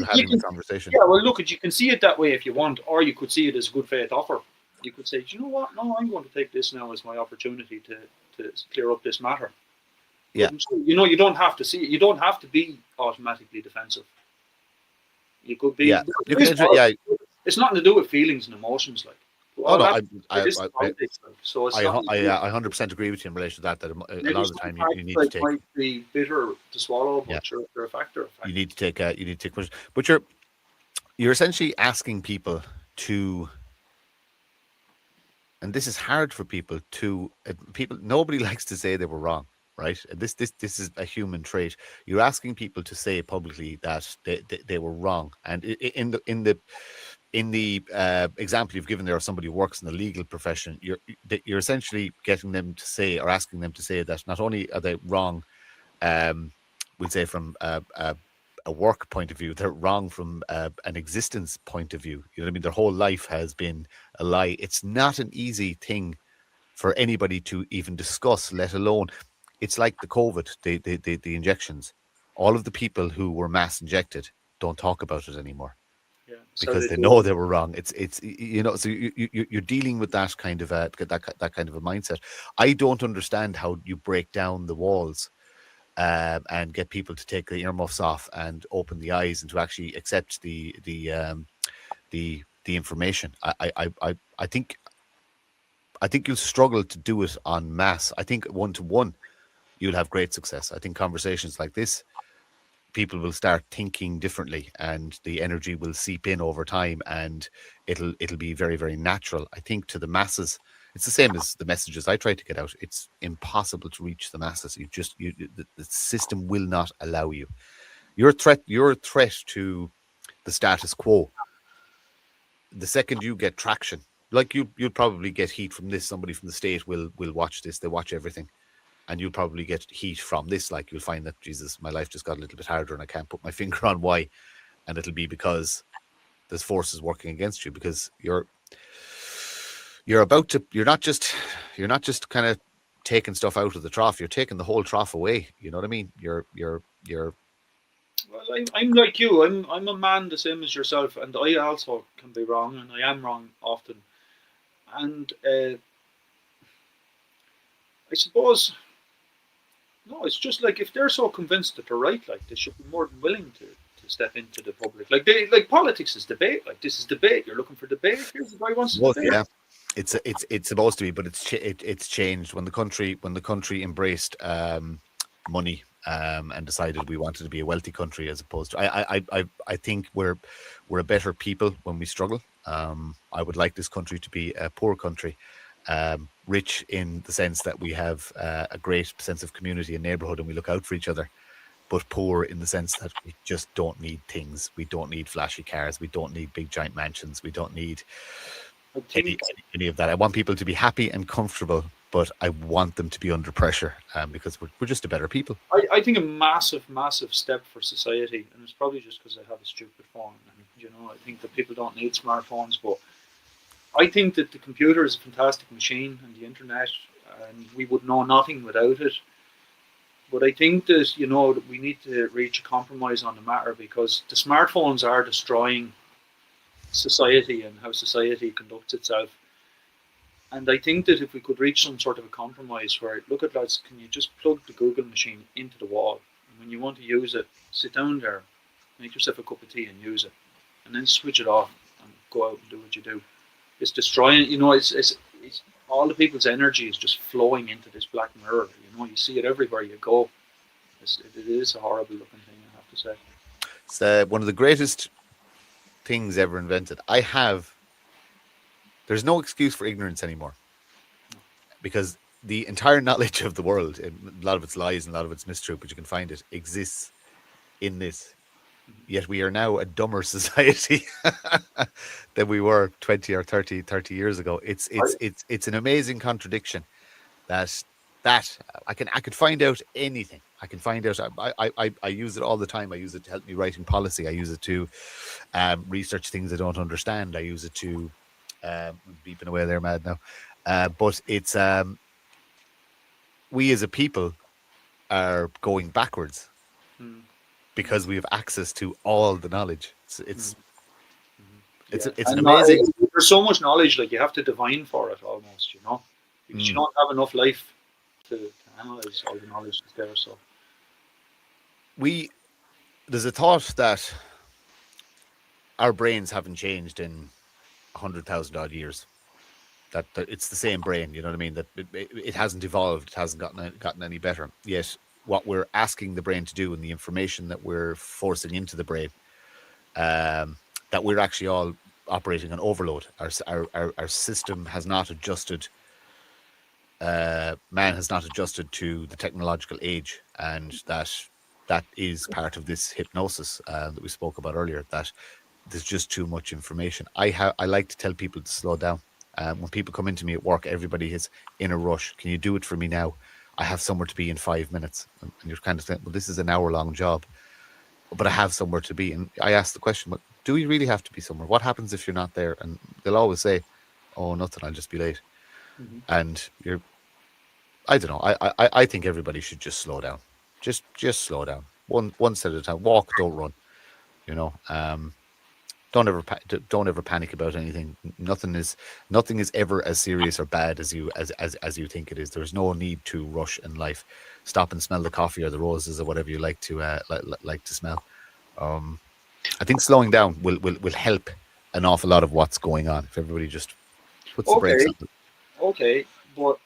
Speaker 1: having a conversation.
Speaker 2: Yeah, well, look, you can see it that way if you want, or you could see it as a good faith offer. You could say, you know what? No, I'm going to take this now as my opportunity to clear up this matter.
Speaker 1: Yeah.
Speaker 2: You don't have to see it. You don't have to be automatically defensive. You could be.
Speaker 1: Yeah.
Speaker 2: It's nothing to do with feelings and emotions, like.
Speaker 1: Oh no, I 100% agree with you in relation to that. That a lot of the time you need to take.
Speaker 2: Might be bitter to swallow, but they're a factor.
Speaker 1: You need to take. But you're essentially asking people to. And this is hard for people to. Nobody likes to say they were wrong. right? And this is a human trait. You're asking people to say publicly that they were wrong, and in the example you've given there of somebody who works in the legal profession, you're essentially getting them to say, or asking them to say, that not only are they wrong, we'll say from a work point of view, they're wrong from an existence point of view. You know what I mean? Their whole life has been a lie. It's not an easy thing for anybody to even discuss, let alone, it's like the COVID, the injections. All of the people who were mass injected don't talk about it anymore
Speaker 2: Yeah. So
Speaker 1: because they know they were wrong. It's you know, so you're dealing with that kind of that kind of a mindset. I don't understand how you break down the walls and get people to take the earmuffs off and open the eyes and to actually accept the information. I think you'll struggle to do it en masse. I think one to one, you'll have great success. I think conversations like this, people will start thinking differently, and the energy will seep in over time, and it'll be very, very natural. I think to the masses, it's the same as the messages I try to get out. It's impossible to reach the masses. The system will not allow you. You're a threat to the status quo. The second you get traction, like you'll probably get heat from this. Somebody from the state will watch this. They watch everything, and you'll probably get heat from this. Like you'll find that, Jesus, my life just got a little bit harder, and I can't put my finger on why. And it'll be because there's forces working against you, because you're about to. You're not just kind of taking stuff out of the trough. You're taking the whole trough away. You know what I mean? You're
Speaker 2: Well, I'm like you. I'm a man the same as yourself, and I also can be wrong, and I am wrong often. And I suppose, no, it's just like if they're so convinced that they're right, like they should be more than willing to step into the public. Like politics is debate. Like this is debate. You're looking for debate. Here's the guy who wants to debate.
Speaker 1: yeah. It's supposed to be, but it's changed when the country embraced money and decided we wanted to be a wealthy country as opposed to. I think we're a better people when we struggle. I would like this country to be a poor country, rich in the sense that we have a great sense of community and neighborhood, and we look out for each other. But poor in the sense that we just don't need things. We don't need flashy cars. We don't need big giant mansions. We don't need any of that. I want people to be happy and comfortable, but I want them to be under pressure because we're just a better people.
Speaker 2: I think a massive step for society, and it's probably just because I have a stupid phone. And I think that people don't need smartphones, but I think that the computer is a fantastic machine, and the internet, and we would know nothing without it. But I think that that we need to reach a compromise on the matter, because the smartphones are destroying society and how society conducts itself. And I think that if we could reach some sort of a compromise where, look at lads, can you just plug the Google machine into the wall, and when you want to use it, sit down there, make yourself a cup of tea and use it, and then switch it off and go out and do what you do. It's destroying, it's all the people's energy is just flowing into this black mirror. You see it everywhere you go. It is a horrible looking thing, I have to say.
Speaker 1: It's one of the greatest things ever invented. There's no excuse for ignorance anymore, because the entire knowledge of the world, a lot of it's lies and a lot of it's mistruth, but you can find it, exists in this. Yet we are now a dumber society than we were 20 or 30 years ago. It's an amazing contradiction that I could find out anything. I can find out. I use it all the time. I use it to help me writing policy. I use it to research things I don't understand. I use it to beeping away there, mad now. But it's we as a people are going backwards because we have access to all the knowledge. It's an amazing.
Speaker 2: There's so much knowledge, like you have to divine for it almost, because you don't have enough life to analyze all the knowledge that's there. So
Speaker 1: there's a thought that our brains haven't changed in 100,000 odd years. That it's the same brain, you know what I mean? That it hasn't evolved, it hasn't gotten any better. Yet what we're asking the brain to do, and the information that we're forcing into the brain, that we're actually all operating on overload. Our system has not adjusted man has not adjusted to the technological age, and that is part of this hypnosis that we spoke about earlier, that there's just too much information. I like to tell people to slow down. When people come into me at work, everybody is in a rush. Can you do it for me now? I have somewhere to be in 5 minutes. And you're kind of saying, well, this is an hour-long job, but I have somewhere to be. And I ask the question, but do you really have to be somewhere? What happens if you're not there? And they'll always say, oh, nothing, I'll just be late.
Speaker 2: Mm-hmm.
Speaker 1: And I don't know. I think everybody should just slow down. Just slow down. One step at a time. Walk, don't run. Don't ever panic about anything. Nothing is ever as serious or bad as you think it is. There's no need to rush in life. Stop and smell the coffee or the roses or whatever you like to smell. I think slowing down will help an awful lot of what's going on if everybody just puts the brakes on.
Speaker 2: Okay, but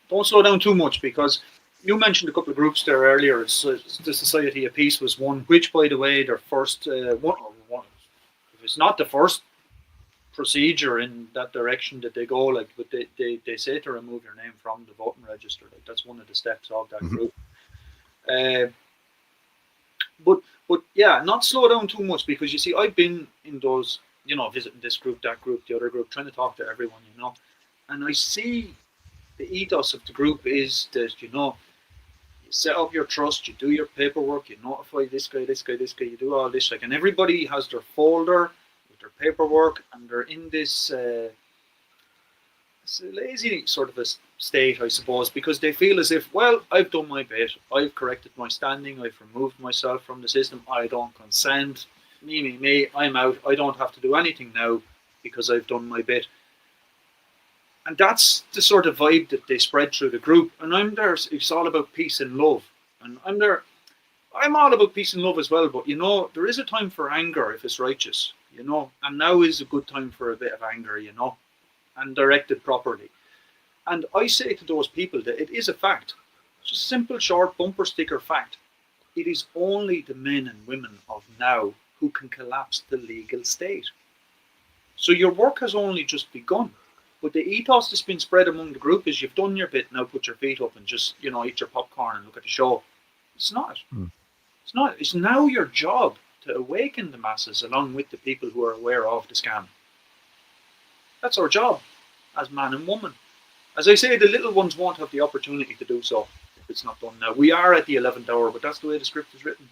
Speaker 2: don't slow down too much, because you mentioned a couple of groups there earlier. It's the Society of Peace was one, which, by the way, their first one. If it's not the first procedure in that direction that they go, like, but they say to remove your name from the voting register. Like, that's one of the steps of that group. But yeah, not slow down too much, because you see, I've been in those, visiting this group, that group, the other group, trying to talk to everyone, and I see the ethos of the group is that, you set up your trust, you do your paperwork, you notify this guy, you do all this, like, and everybody has their folder with their paperwork, and they're in this it's a lazy sort of a state, I suppose, because they feel as if, well, I've done my bit, I've corrected my standing, I've removed myself from the system, I don't consent, me, I'm out, I don't have to do anything now because I've done my bit. And that's the sort of vibe that they spread through the group. And I'm there, it's all about peace and love. And I'm all about peace and love as well. But, there is a time for anger if it's righteous, and now is a good time for a bit of anger, and directed properly. And I say to those people that it is a fact. It's a simple, short, bumper sticker fact. It is only the men and women of now who can collapse the legal state. So your work has only just begun. But the ethos that's been spread among the group is, you've done your bit, now put your feet up and just, eat your popcorn and look at the show. It's not. It's not. It's now your job to awaken the masses along with the people who are aware of the scam. That's our job as man and woman. As I say, the little ones won't have the opportunity to do so if it's not done now. We are at the 11th hour, but that's the way the script is written.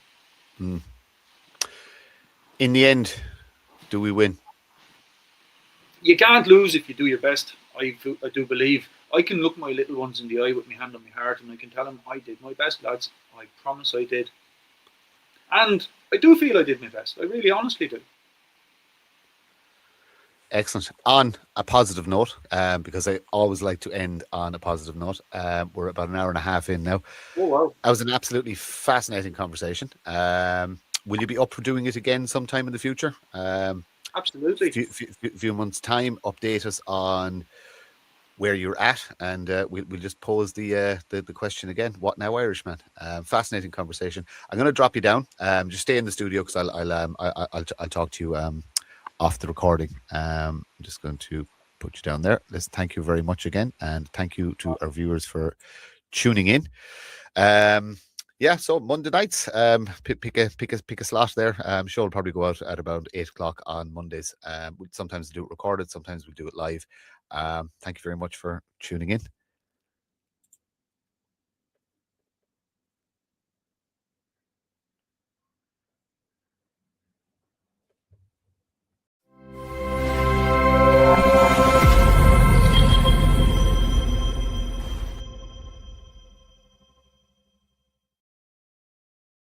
Speaker 1: In the end, do we win?
Speaker 2: You can't lose if you do your best. I do believe. I can look my little ones in the eye with my hand on my heart, and I can tell them, I did my best, lads. I promise I did. And I do feel I did my best. I really honestly do.
Speaker 1: Excellent. On a positive note, because I always like to end on a positive note. We're about an hour and a half in now.
Speaker 2: Oh, wow.
Speaker 1: That was an absolutely fascinating conversation. Will you be up for doing it again sometime in the future?
Speaker 2: Absolutely.
Speaker 1: Few months' time, update us on where you're at, and we'll just pose the question again. What now, Irishman? Fascinating conversation. I'm going to drop you down. Just stay in the studio, because I'll talk to you off the recording. I'm just going to put you down there. Let's thank you very much again, and thank you to our viewers for tuning in. Yeah, so Monday nights, pick a slot there. Show will probably go out at about 8 o'clock on Mondays. Sometimes we do it recorded, sometimes we do it live. Thank you very much for tuning in.